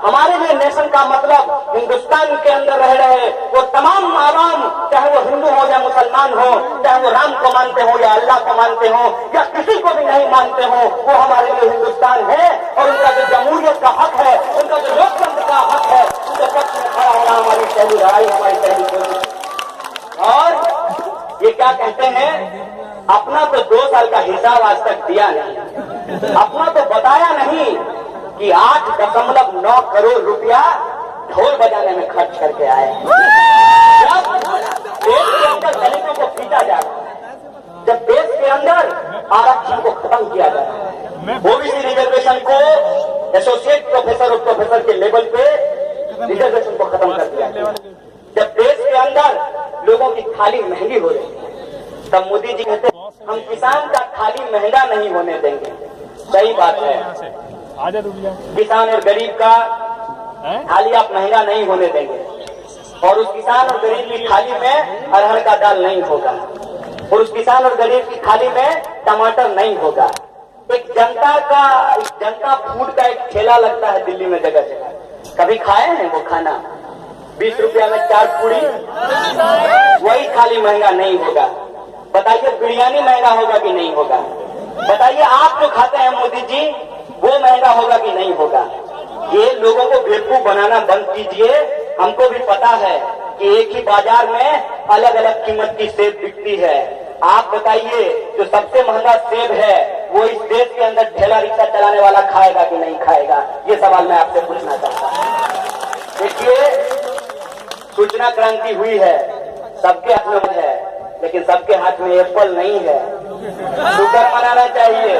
हमारे लिए नेशन का मतलब हिंदुस्तान के अंदर रह रहे वो तमाम आवाम, चाहे वो हिंदू हो या मुसलमान हो, चाहे वो राम को मानते हो या अल्लाह को मानते हो या किसी को भी नहीं मानते हो, वो हमारे लिए हिंदुस्तान है। और उनका जो जमहूरियत का हक है, उनका जो लोकतंत्र का हक है, उनके पक्ष में खड़ा होना हमारी पहली लड़ाई, हमारी पहली कोशिश। और ये क्या कहते हैं, अपना तो 2 साल का हिसाब आज तक दिया नहीं, अपना तो बताया नहीं कि 8.9 करोड़ रुपया ढोल बजाने में खर्च करके आए। जब देश के अंदर दलितों को पीटा जा रहा है, जब देश के अंदर आरक्षण को खत्म किया जा रहा है, ओबीसी रिजर्वेशन को एसोसिएट प्रोफेसर और प्रोफेसर के लेवल पे रिजर्वेशन को खत्म कर दिया गया, जब देश के अंदर लोगों की थाली महंगी हो रही है, तब मोदी जी कहते हम किसान का थाली महंगा नहीं होने देंगे। सही बात है, किसान और गरीब का थाली आप महंगा नहीं होने देंगे, और उस किसान और गरीब की थाली में अरहर का दाल नहीं होगा, और उस किसान और गरीब की थाली में टमाटर नहीं होगा। एक जनता फूड का एक ठेला लगता है दिल्ली में जगह जगह, कभी खाए हैं वो खाना? 20 रुपया में 4 पूरी, वही थाली महंगा नहीं होगा। बताइए बिरयानी महंगा होगा कि नहीं होगा? बताइए आप जो खाते हैं मोदी जी, वो महंगा होगा कि नहीं होगा? ये लोगों को बेवकूफ बनाना बंद कीजिए। हमको भी पता है कि एक ही बाजार में अलग अलग कीमत की सेब बिकती है। आप बताइए जो सबसे महंगा सेब है वो इस देश के अंदर ठेला रिक्शा चलाने वाला खाएगा कि नहीं खाएगा? ये सवाल मैं आपसे पूछना चाहता हूँ। देखिए, सूचना क्रांति हुई है, सबके हाथ में है, लेकिन सबके हाथ में एप्पल नहीं है। शुक्र मनाना चाहिए,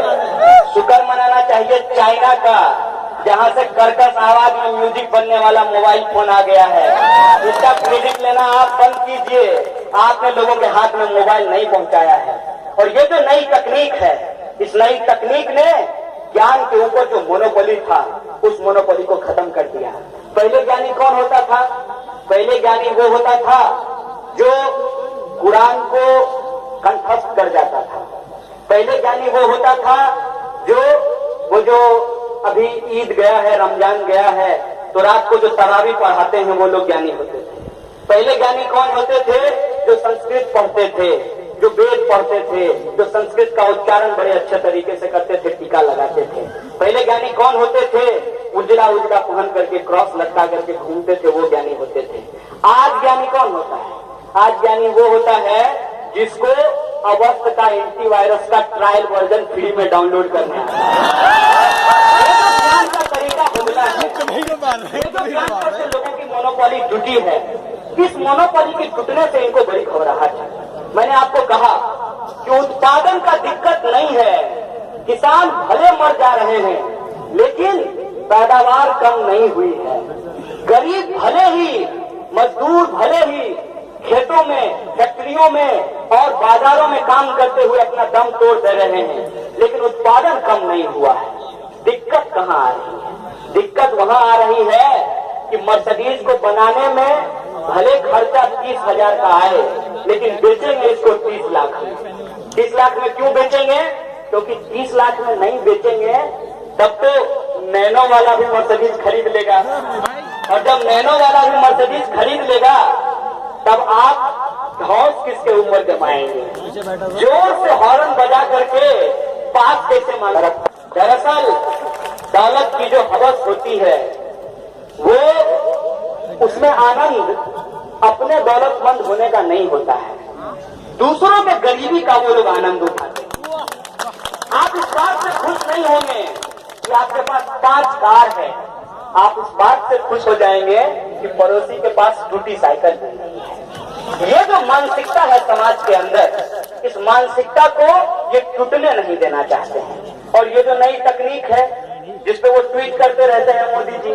शुक्र मनाना चाहिए चाइना का, जहां से कर्कश आवाज में म्यूजिक बनने वाला मोबाइल फोन आ गया है। इसका क्रेडिट लेना आप बंद कीजिए। आपने लोगों के हाथ में मोबाइल नहीं पहुंचाया है। और ये जो नई तकनीक है, इस नई तकनीक ने ज्ञान के ऊपर जो मोनोपोली था, उस मोनोपोली को खत्म कर दिया। पहले ज्ञानी कौन होता था? पहले ज्ञानी वो होता था जो कुरान को कंठस्थ कर जाता था। पहले ज्ञानी वो होता था जो अभी ईद गया है, रमजान गया है, तो रात को जो तरावी पढ़ाते हैं वो लोग ज्ञानी होते थे। पहले ज्ञानी कौन होते थे? जो संस्कृत पढ़ते थे, जो वेद पढ़ते थे, जो संस्कृत का उच्चारण बड़े अच्छे तरीके से करते थे, टीका लगाते थे। पहले ज्ञानी कौन होते थे? उजला उजला पहन करके क्रॉस लटका करके घूमते थे, वो ज्ञानी होते थे। आज ज्ञानी कौन होता है? आज ज्ञानी वो होता है जिसको अवस्थ का एंटीवायरस का ट्रायल वर्जन फ्री में डाउनलोड करना है। ज्ञान का तरीका बदला है। ये जो ज्ञान पर से लोगों की मोनोपोली टूटी है, इस मोनोपोली के टूटने से इनको बड़ी घबराहट है। मैंने आपको कहा कि उत्पादन का दिक्कत नहीं है, किसान भले मर जा रहे हैं लेकिन पैदावार कम नहीं हुई है। गरीब भले ही, मजदूर भले ही खेतों में, फैक्ट्रियों में और बाजारों में काम करते हुए अपना दम तोड़ दे रहे हैं, लेकिन उत्पादन कम नहीं हुआ है। दिक्कत कहाँ आ रही है? दिक्कत वहाँ आ रही है कि मर्सिडीज को बनाने में भले खर्चा 30,000 का आए, लेकिन बेचेंगे इसको 30 लाख में। 30 लाख में क्यों बेचेंगे? क्योंकि 30 लाख में नहीं बेचेंगे तब तो नैनो वाला भी मर्सिडीज खरीद लेगा, और जब नैनो वाला भी मर्सिडीज खरीद लेगा तब आप हौस किसके ऊपर जमाएंगे? जोर से हॉर्न बजा करके पास कैसे मांग? दरअसल दौलत की जो हवस होती है वो, उसमें आनंद अपने दौलतमंद होने का नहीं होता है, दूसरों के गरीबी का वो लोग आनंद उठाते हैं। आप इस बात से खुश नहीं होंगे कि आपके पास 5 कार है, आप इस बात से खुश हो जाएंगे कि पड़ोसी के पास टूटी साइकिल नहीं है। ये जो मानसिकता है समाज के अंदर, इस मानसिकता को ये टूटने नहीं देना चाहते हैं। और ये जो नई तकनीक है जिसपे वो ट्वीट करते रहते हैं मोदी जी,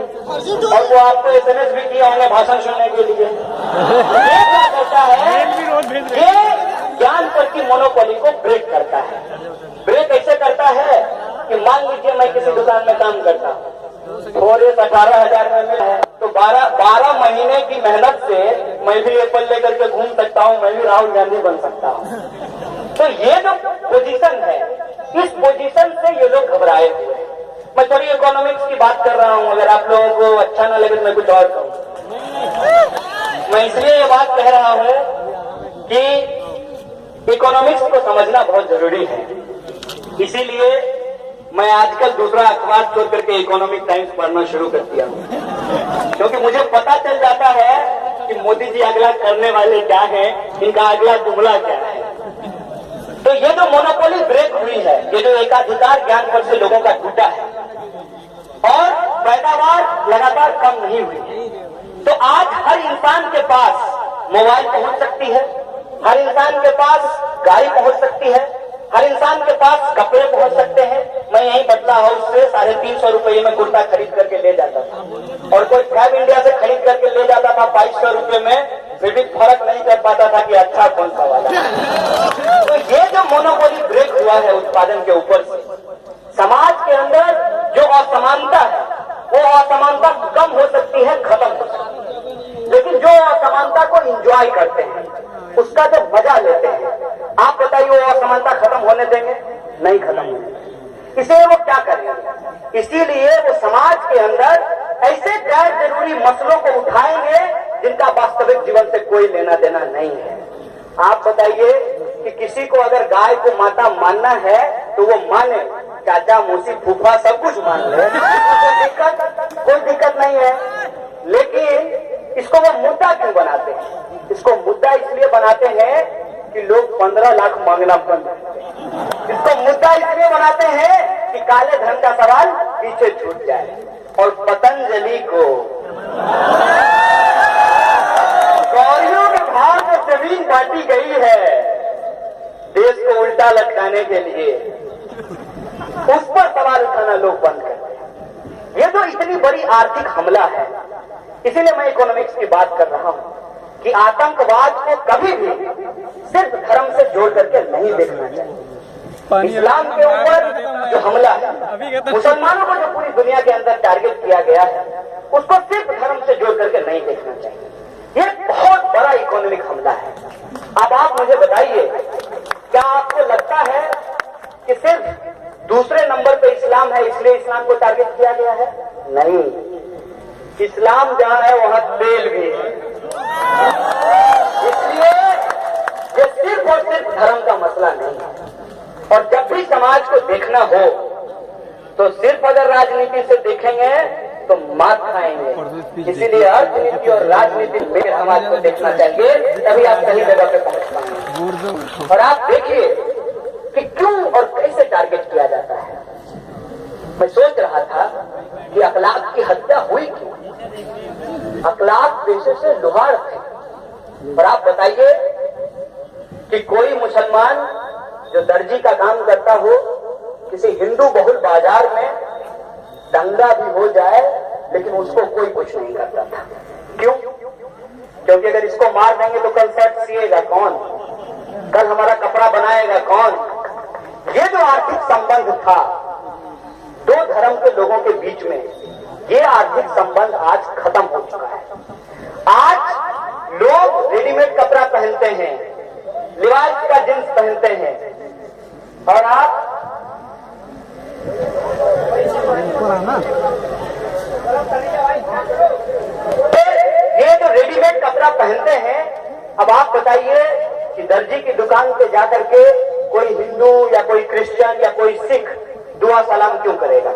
और वो आपको SMS भी किया होंगे भाषण सुनने के लिए, ये क्या करता है, ये ज्ञान पर की मोनोपोली को ब्रेक करता है। ब्रेक ऐसे करता है कि मान लीजिए मैं किसी दुकान में काम करता हूँ, थोड़े 18,000 में मिला है, तो 12 महीने की मेहनत से मैं भी एप्पल लेकर के घूम सकता हूँ, मैं भी राहुल गांधी बन सकता हूँ। तो ये जो पोजीशन है, इस पोजीशन से ये लोग घबराए हुए हैं। मैं थोड़ी इकोनॉमिक्स की बात कर रहा हूँ, अगर आप लोगों को अच्छा ना लगे तो मैं कुछ और कहूँ। मैं इसलिए ये बात कह रहा हूँ कि इकोनॉमिक्स को समझना बहुत जरूरी है। इसीलिए मैं आजकल दूसरा अखबार छोड़ करके इकोनॉमिक टाइम्स पढ़ना शुरू कर दिया हूँ, क्योंकि मुझे पता चल जाता है कि मोदी जी अगला करने वाले क्या है, इनका अगला जुमला क्या है। तो ये जो मोनोपोली ब्रेक हुई है, ये जो एकाधिकार ज्ञान पर से लोगों का टूटा है और पैदावार लगातार कम नहीं हुई, तो आज हर इंसान के पास मोबाइल पहुंच सकती है, हर इंसान के पास गाड़ी पहुंच सकती है, हर इंसान के पास कपड़े पहुंच सकते हैं। मैं यहीं बदला हाउस से 350 रुपये में कुर्ता खरीद करके ले जाता था, और कोई फैब इंडिया से खरीद करके ले जाता था 2200 रुपये में, फिर भी फर्क नहीं कर पाता था कि अच्छा कौन सा वाला है। तो ये जो मोनोपोली ब्रेक हुआ है उत्पादन के ऊपर से, समाज के अंदर जो असमानता है, वो असमानता कम हो सकती है, खत्म हो सकती है, लेकिन जो असमानता को एंजॉय करते हैं, उसका जो मजा लेते हैं, आप बताइए वो असमानता खत्म होने देंगे? नहीं खत्म होने। इसलिए वो क्या करेंगे? इसीलिए वो समाज के अंदर ऐसे गैर जरूरी मसलों को उठाएंगे जिनका वास्तविक जीवन से कोई लेना देना नहीं है। आप बताइए कि किसी को अगर गाय को माता मानना है तो वो माने, चाचा मौसी फूफा सब कुछ मान ले, कोई दिक्कत नहीं है। लेकिन इसको वो मुद्दा क्यों बनाते हैं? इसको मुद्दा इसलिए बनाते हैं कि लोग 15 लाख मांगना बंद करते हैं। इसको मुद्दा इसलिए बनाते हैं कि काले धन का सवाल पीछे छूट जाए। और पतंजलि को गौरियों के भाव में जमीन बांटी गई है देश को उल्टा लटकाने के लिए, उस पर सवाल उठाना लोग बंद करते हैं। ये तो इतनी बड़ी आर्थिक हमला है। इसीलिए मैं इकोनॉमिक्स की बात कर रहा हूं कि आतंकवाद को कभी भी सिर्फ धर्म से जोड़ करके नहीं देखना चाहिए। इस्लाम के ऊपर जो हमला है, मुसलमानों को जो पूरी दुनिया के अंदर टारगेट किया गया है, उसको सिर्फ धर्म से जोड़ करके नहीं देखना चाहिए। ये बहुत बड़ा इकोनॉमिक हमला है। अब आप मुझे बताइए, क्या आपको लगता है कि सिर्फ दूसरे नंबर पे इस्लाम है इसलिए इस्लाम को टारगेट किया गया है? नहीं, इस्लाम जहां है वहां तेल भी है। इसलिए ये सिर्फ और सिर्फ धर्म का मसला नहीं है। और जब भी समाज को देखना हो तो सिर्फ अगर राजनीति से देखेंगे तो मात खाएंगे। इसीलिए अर्थनीति और राजनीति में समाज को देखना चाहिए, तभी आप सही जगह पे पहुंच पाएंगे। और आप देखिए कि क्यों और कैसे टारगेट किया जाता है। मैं सोच रहा था कि अखलाक की हत्या हुई क्यों? अखलाक पेशे से लुहार थे। और आप बताइए कि कोई मुसलमान जो दर्जी का काम करता हो, किसी हिंदू बहुल बाजार में दंगा भी हो जाए लेकिन उसको कोई कुछ नहीं करता था। क्यों? क्योंकि अगर इसको मार देंगे तो कल शर्ट सिएगा कौन, कल हमारा कपड़ा बनाएगा कौन। ये जो आर्थिक संबंध था दो धर्म के लोगों के बीच में, ये आर्थिक संबंध आज खत्म हो चुका है। आज लोग रेडीमेड कपड़ा पहनते हैं, लिबास का जींस पहनते हैं, और आप ये जो रेडीमेड कपड़ा पहनते हैं, अब आप बताइए कि दर्जी की दुकान पे जाकर के कोई हिंदू या कोई क्रिश्चियन या कोई सिख दुआ सलाम क्यों करेगा?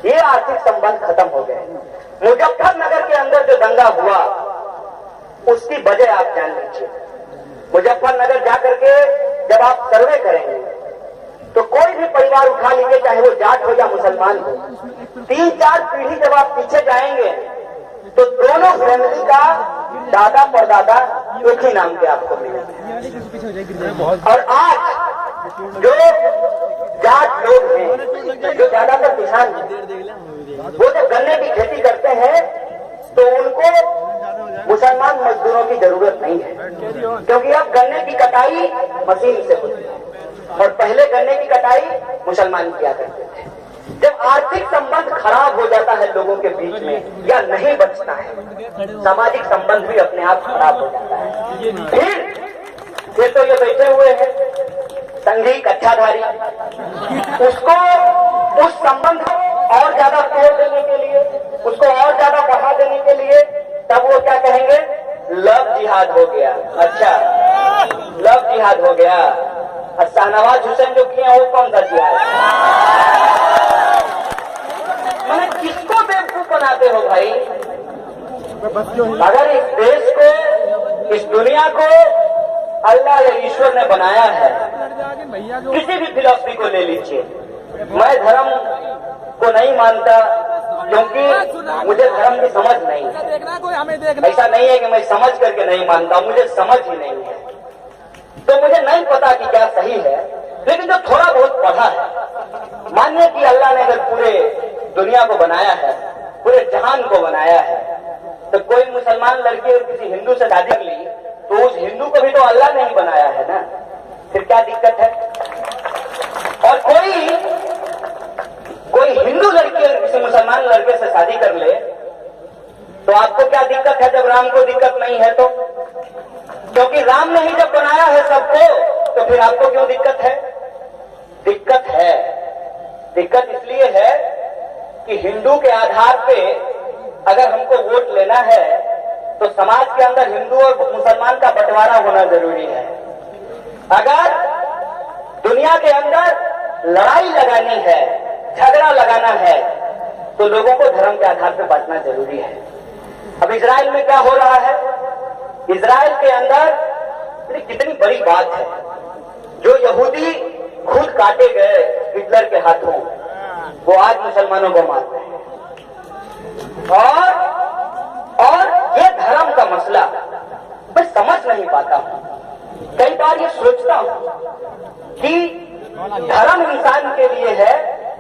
ये आर्थिक संबंध खत्म हो गए। मुजफ्फरनगर के अंदर जो दंगा हुआ उसकी वजह आप जान लीजिए। मुजफ्फरनगर जाकर के जब आप सर्वे करेंगे तो कोई भी परिवार उठा लीजिए, चाहे वो जाट हो या मुसलमान हो, 3-4 पीढ़ी जब आप पीछे जाएंगे तो दोनों फैमिली का दादा परदादा एक ही नाम के आपको मिलेंगे। और आज जो जाट लोग हैं, जो ज्यादातर किसान हैं, वो जब गन्ने की खेती करते हैं तो उनको मुसलमान मजदूरों की जरूरत नहीं है, क्योंकि अब गन्ने की कटाई मशीन से होती है और पहले गन्ने की कटाई मुसलमान किया करते थे। जब आर्थिक संबंध खराब हो जाता है लोगों के बीच में या नहीं बचता है, सामाजिक संबंध भी अपने आप खराब हो जाता है। फिर तो ये बैठे हुए हैं संघी कच्छाधारी, उसको उस संबंध को और ज्यादा तोड़ देने के लिए, उसको और ज्यादा बढ़ा देने के लिए तब वो क्या कहेंगे, लव जिहाद हो गया। अच्छा, लव जिहाद हो गया। और शाहनवाज हुसैन जो किए वो कौन सा जिहाद है? मैंने किसको बेवकूफ बनाते हो भाई? अगर इस देश को, इस दुनिया को अल्लाह या ईश्वर ने बनाया है, किसी भी फिलॉसफी को ले लीजिए, मैं धर्म को नहीं मानता क्योंकि मुझे धर्म की समझ नहीं है। ऐसा नहीं है कि मैं समझ करके नहीं मानता, मुझे समझ ही नहीं है, तो मुझे नहीं पता कि क्या सही है। लेकिन जो थोड़ा बहुत पढ़ा है, मानिए कि अल्लाह ने अगर पूरे दुनिया को बनाया है, पूरे जहान को बनाया है, तो कोई मुसलमान लड़की और किसी हिंदू से शादी कर ली तो उस हिंदू को भी तो अल्लाह ने ही बनाया है ना, फिर क्या दिक्कत है? और कोई हिंदू लड़की और किसी मुसलमान लड़के से शादी कर ले तो आपको क्या दिक्कत है जब राम को दिक्कत नहीं है? तो क्योंकि राम ने ही जब बनाया है सबको, तो फिर आपको क्यों दिक्कत है? दिक्कत है। दिक्कत इसलिए है कि हिंदू के आधार पे अगर हमको वोट लेना है तो समाज के अंदर हिंदू और मुसलमान का बंटवारा होना जरूरी है। अगर दुनिया के अंदर लड़ाई लगानी है, झगड़ा लगाना है, तो लोगों को धर्म के आधार पर बांटना जरूरी है। अब इजराइल में क्या हो रहा है? इजराइल के अंदर कितनी बड़ी बात है, जो यहूदी खुद काटे गए हिटलर के हाथों, वो आज मुसलमानों को मारते हैं। और ये धर्म का मसला मैं समझ नहीं पाता हूं। कई बार ये सोचता हूं कि धर्म इंसान के लिए है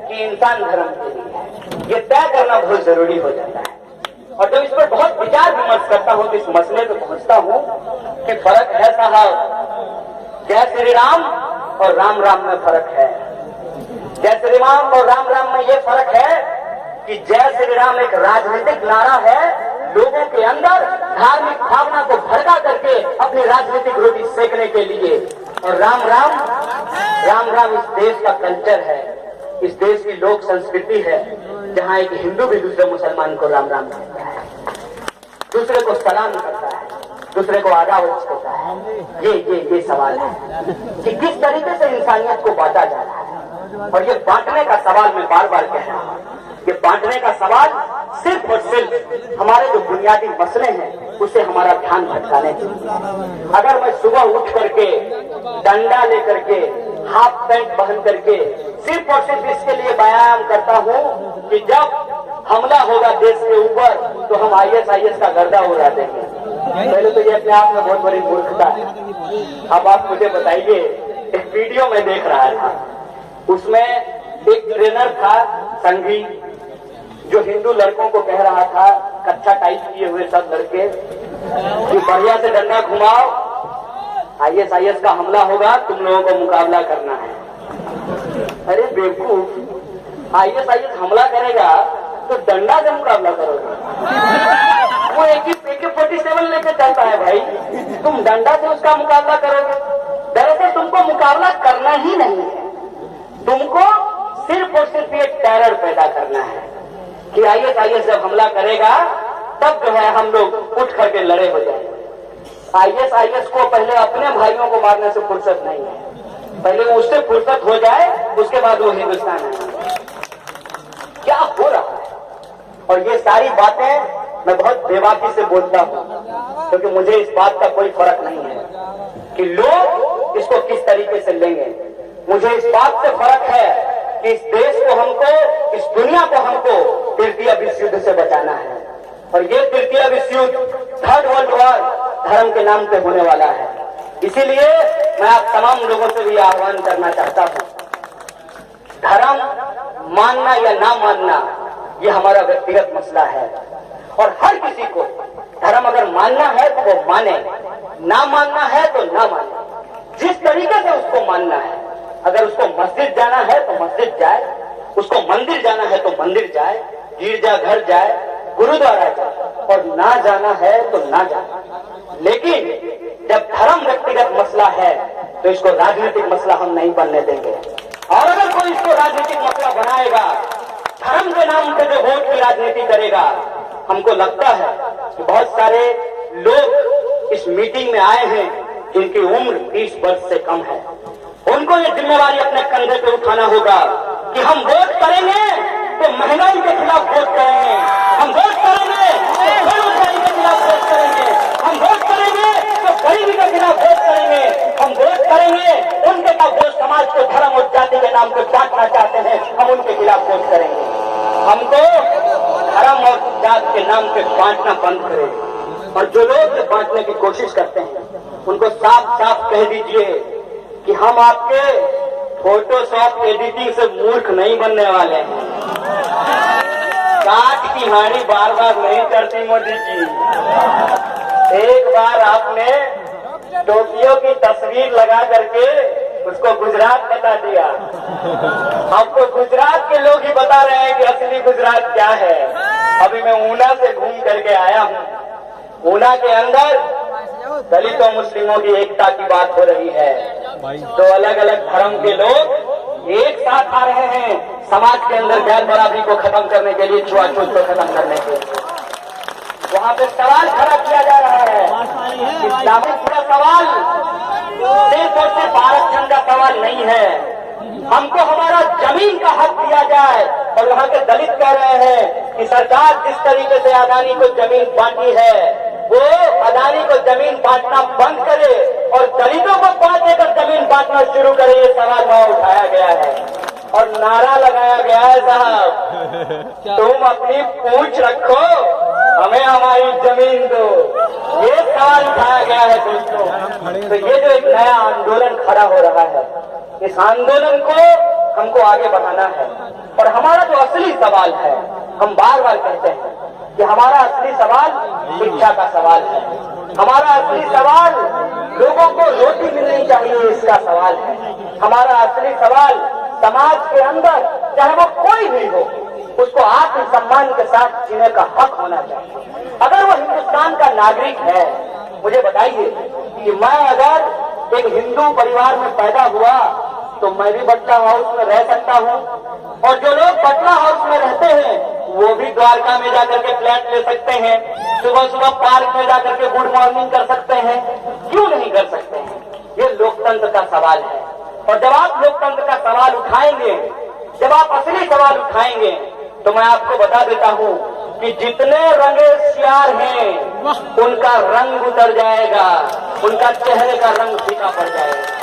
कि इंसान धर्म के लिए है, ये तय करना बहुत जरूरी हो जाता है। और जब इस पर बहुत विचार विमर्श करता हूं तो इस मसले पे पहुंचता हूं कि फर्क है साहब, जय श्री राम और राम राम में फर्क है। जय श्री राम और राम राम में ये फर्क है कि जय श्री राम एक राजनीतिक नारा है, लोगों के अंदर धार्मिक भावना को भड़का करके अपनी राजनीतिक रोटी सेकने के लिए, और राम राम, राम राम इस देश का कल्चर है, इस देश की लोक संस्कृति है, जहाँ एक हिंदू भी दूसरे मुसलमान को राम राम कहता है, दूसरे को सलाम करता है, दूसरे को आदाब करता है। ये सवाल है कि किस तरीके से इंसानियत को बांटा जा रहा है। और ये बांटने का सवाल मैं बार बार कह रहा हूं, ये बांटने का सवाल सिर्फ और सिर्फ हमारे जो बुनियादी मसले हैं उससे हमारा ध्यान भटकाने के लिए। अगर मैं सुबह उठ करके डंडा लेकर के, हाफ पैंट पहन करके सिर्फ और सिर्फ इसके लिए व्यायाम करता हूं कि जब हमला होगा देश के ऊपर तो हम ISIS का गर्दा उड़ा देंगे, पहले तो ये अपने आप में बहुत बड़ी मूर्खता है। अब आप मुझे बताइए, एक वीडियो में देख रहा था, उसमें एक ट्रेनर था संघी, जो हिंदू लड़कों को कह रहा था, कच्चा टाइप किए हुए सब लड़के, कि बढ़िया से डंडा घुमाओ, ISIS का हमला होगा, तुम लोगों को मुकाबला करना है। अरे बेवकूफ, ISIS हमला करेगा तो डंडा से मुकाबला करोगे? वो AK-47 लेके चलता है भाई, तुम डंडा से उसका मुकाबला करोगे? दरअसल तुमको मुकाबला करना ही नहीं है, तुमको सिर्फ और सिर्फ ये टेरर पैदा करना है कि ISIS जब हमला करेगा तब जो है हम लोग उठ करके लड़े हो जाएंगे। ISIS को पहले अपने भाइयों को मारने से फुर्सत नहीं है, पहले वो उससे फुर्सत हो जाए, उसके बाद वो हिंदुस्तान है। क्या हो रहा है? और ये सारी बातें मैं बहुत बेबाकी से बोलता हूँ, क्योंकि मुझे इस बात का कोई फर्क नहीं है कि लोग इसको किस तरीके से लेंगे। मुझे इस बात से फर्क है कि इस देश को हमको, इस दुनिया को हमको तृतीय विश्व युद्ध से बचाना है। और ये तृतीय विश्व युद्ध, थर्ड वर्ल्ड वॉर, धर्म के नाम पे होने वाला है। इसीलिए मैं आप तमाम लोगों से भी आह्वान करना चाहता हूं, धर्म मानना या ना मानना ये हमारा व्यक्तिगत मसला है और हर किसी को धर्म अगर मानना है तो वो माने, ना मानना है तो ना माने, जिस तरीके से उसको मानना है। अगर उसको मस्जिद जाना है तो मस्जिद जाए, उसको मंदिर जाना है तो मंदिर जाए, गिरजा घर जाए, गुरुद्वारा जाए, और ना जाना है तो ना जाए। लेकिन जब धर्म व्यक्तिगत मसला है तो इसको राजनीतिक मसला हम नहीं बनने देंगे। और अगर कोई इसको राजनीतिक मसला बनाएगा, धर्म के नाम पे जो वोट की राजनीति करेगा, हमको लगता है कि बहुत सारे लोग इस मीटिंग में आए हैं जिनकी उम्र 30 वर्ष से कम है। उनको ये जिम्मेवारी अपने कंधे पे उठाना होगा कि हम वोट करेंगे तो महंगाई के खिलाफ वोट करेंगे, हम वोट करेंगे तो बेरोजगारी के खिलाफ वोट करेंगे, हम वोट करेंगे तो गरीबी के खिलाफ वोट करेंगे, हम वोट करेंगे उनके का वो समाज को धर्म और जाति के नाम पे बांटना चाहते हैं, हम उनके खिलाफ वोट करेंगे। हमको धर्म और जात के नाम पे बांटना बंद करें। और जो लोग ये बांटने की कोशिश करते हैं उनको साफ साफ कह दीजिए कि हम आपके फोटोशॉप एडिटिंग से मूर्ख नहीं बनने वाले हैं। काट की हानि बार बार नहीं करती मोदी जी। एक बार आपने टोकियो की तस्वीर लगा करके उसको गुजरात बता दिया। अब तो गुजरात के लोग ही बता रहे हैं कि असली गुजरात क्या है। अभी मैं ऊना से घूम करके आया हूँ। ऊना के अंदर दलितों मुस्लिमों की एकता की बात हो रही है। तो अलग अलग धर्म के लोग एक साथ आ रहे हैं समाज के अंदर गैर बराबरी को खत्म करने के लिए, छुआछूत को खत्म करने के लिए। वहाँ पे सवाल खड़ा किया जा रहा है। इस्लामिक का सवाल सिर्फ और सिर्फ आरक्षण का सवाल नहीं है। हमको हमारा जमीन का हक दिया जाए। और वहाँ के दलित कह रहे हैं कि सरकार जिस तरीके से अदानी को जमीन बांटी है वो अदानी को जमीन बांटना बंद करे और दलितों को 5 एकड़ जमीन बांटना शुरू करे। ये सवाल वहाँ उठाया गया है और नारा लगाया गया है, साहब तुम अपनी पूंछ रखो, हमें हमारी जमीन दो। ये सवाल उठाया गया है दोस्तों। तो ये जो एक नया आंदोलन खड़ा हो रहा है, इस आंदोलन को हमको आगे बढ़ाना है। और हमारा जो असली सवाल है, हम बार बार कहते हैं कि हमारा असली सवाल शिक्षा का सवाल है। हमारा असली सवाल लोगों को रोटी मिलनी चाहिए, इसका सवाल है। हमारा असली सवाल समाज के अंदर चाहे वो कोई भी हो उसको आत्मसम्मान के साथ जीने का हक होना चाहिए। अगर वो हिंदुस्तान का नागरिक है, मुझे बताइए कि मैं अगर एक हिंदू परिवार में पैदा हुआ तो मैं भी बट्टा हाउस में रह सकता हूँ। और जो लोग बटला हाउस में रहते हैं वो भी द्वारका में जाकर के फ्लैट ले सकते हैं, सुबह सुबह पार्क में जाकर के गुड मॉर्निंग कर सकते हैं। क्यों नहीं कर सकते हैं? ये लोकतंत्र का सवाल है। और जब आप लोकतंत्र का सवाल उठाएंगे, जब आप असली सवाल उठाएंगे, तो मैं आपको बता देता हूँ कि जितने रंगे सियार हैं उनका रंग उतर जाएगा, उनका चेहरे का रंग फीका पड़ जाएगा।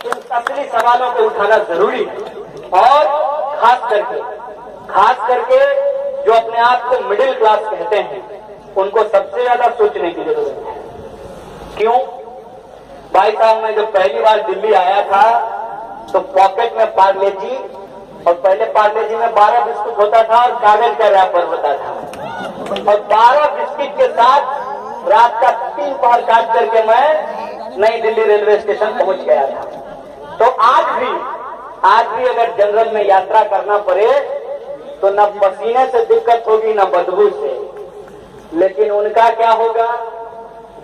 इन असली सवालों को उठाना जरूरी है। और खास करके जो अपने आप को मिडिल क्लास कहते हैं उनको सबसे ज्यादा सोचने की जरूरत है। क्यों? भाई साहब, मैं जब पहली बार दिल्ली आया था तो पॉकेट में पार्ले जी, और पहले पार्ले जी में 12 बिस्कुट होता था और कागज का रैपर होता था, और 12 बिस्किट के साथ रात का 3 पहर काट करके मैं नई दिल्ली रेलवे स्टेशन पहुंच गया था। तो आज भी अगर जनरल में यात्रा करना पड़े तो न पसीने से दिक्कत होगी न बदबू से। लेकिन उनका क्या होगा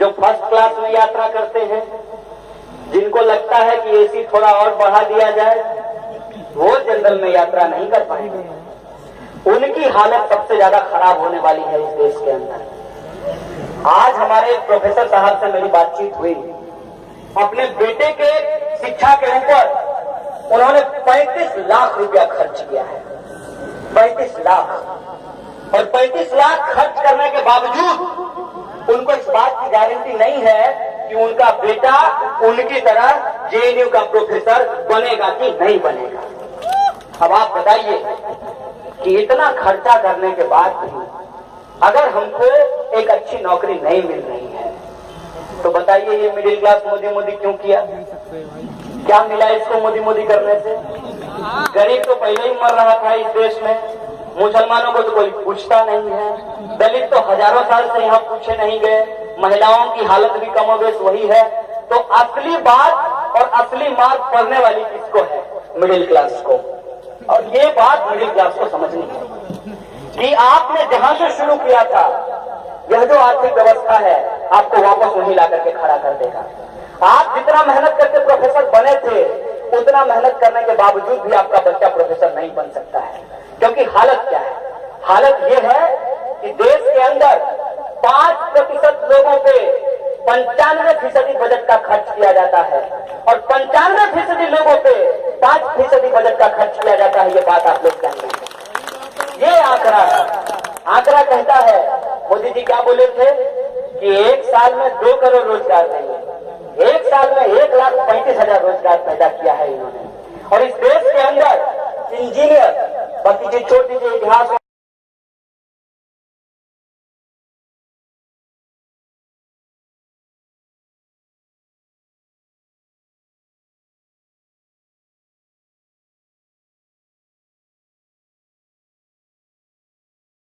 जो फर्स्ट क्लास में यात्रा करते हैं, जिनको लगता है कि एसी थोड़ा और बढ़ा दिया जाए, वो जनरल में यात्रा नहीं कर पाएंगे। उनकी हालत सबसे ज्यादा खराब होने वाली है इस देश के अंदर। आज हमारे प्रोफेसर साहब से मेरी बातचीत हुई। अपने बेटे के शिक्षा के ऊपर उन्होंने 35 लाख रुपया खर्च किया है। 35 लाख। और 35 लाख खर्च करने के बावजूद उनको इस बात की गारंटी नहीं है कि उनका बेटा उनकी तरह जेएनयू का प्रोफेसर बनेगा कि नहीं बनेगा। अब आप बताइए कि इतना खर्चा करने के बाद भी अगर हमको एक अच्छी नौकरी नहीं मिल रही है, तो बताइए ये मिडिल क्लास मोदी मोदी क्यों किया? क्या मिला इसको मोदी मोदी करने से? गरीब तो पहले ही मर रहा था इस देश में, मुसलमानों को तो कोई पूछता नहीं है, दलित तो हजारों साल से यहाँ पूछे नहीं गए, महिलाओं की हालत भी कमोबेश वही है। तो असली बात और असली मार पड़ने वाली किसको है? मिडिल क्लास को। और ये बात मिडिल क्लास को समझनी है कि आपने जहां से शुरू किया था, यह जो आर्थिक व्यवस्था है आपको वापस वहीं ला करके खड़ा कर देगा। आप जितना मेहनत करके प्रोफेसर बने थे, उतना मेहनत करने के बावजूद भी आपका बच्चा प्रोफेसर नहीं बन सकता है। क्योंकि हालत क्या है? हालत यह है कि देश के अंदर 5% लोगों पे 95% बजट का खर्च किया जाता है और 95% लोगों पे 5% बजट का खर्च किया जाता है। ये बात आप लोग जानते हैं। ये आंकड़ा है। आंकड़ा कहता है, मोदी जी क्या बोले थे कि 1 साल में 2 करोड़ रोजगार देंगे। 1 साल में 1,35,000 रोजगार पैदा किया है इन्होंने। और इस देश के अंदर इंजीनियर, बाकी जो छोड़ दीजिए इतिहास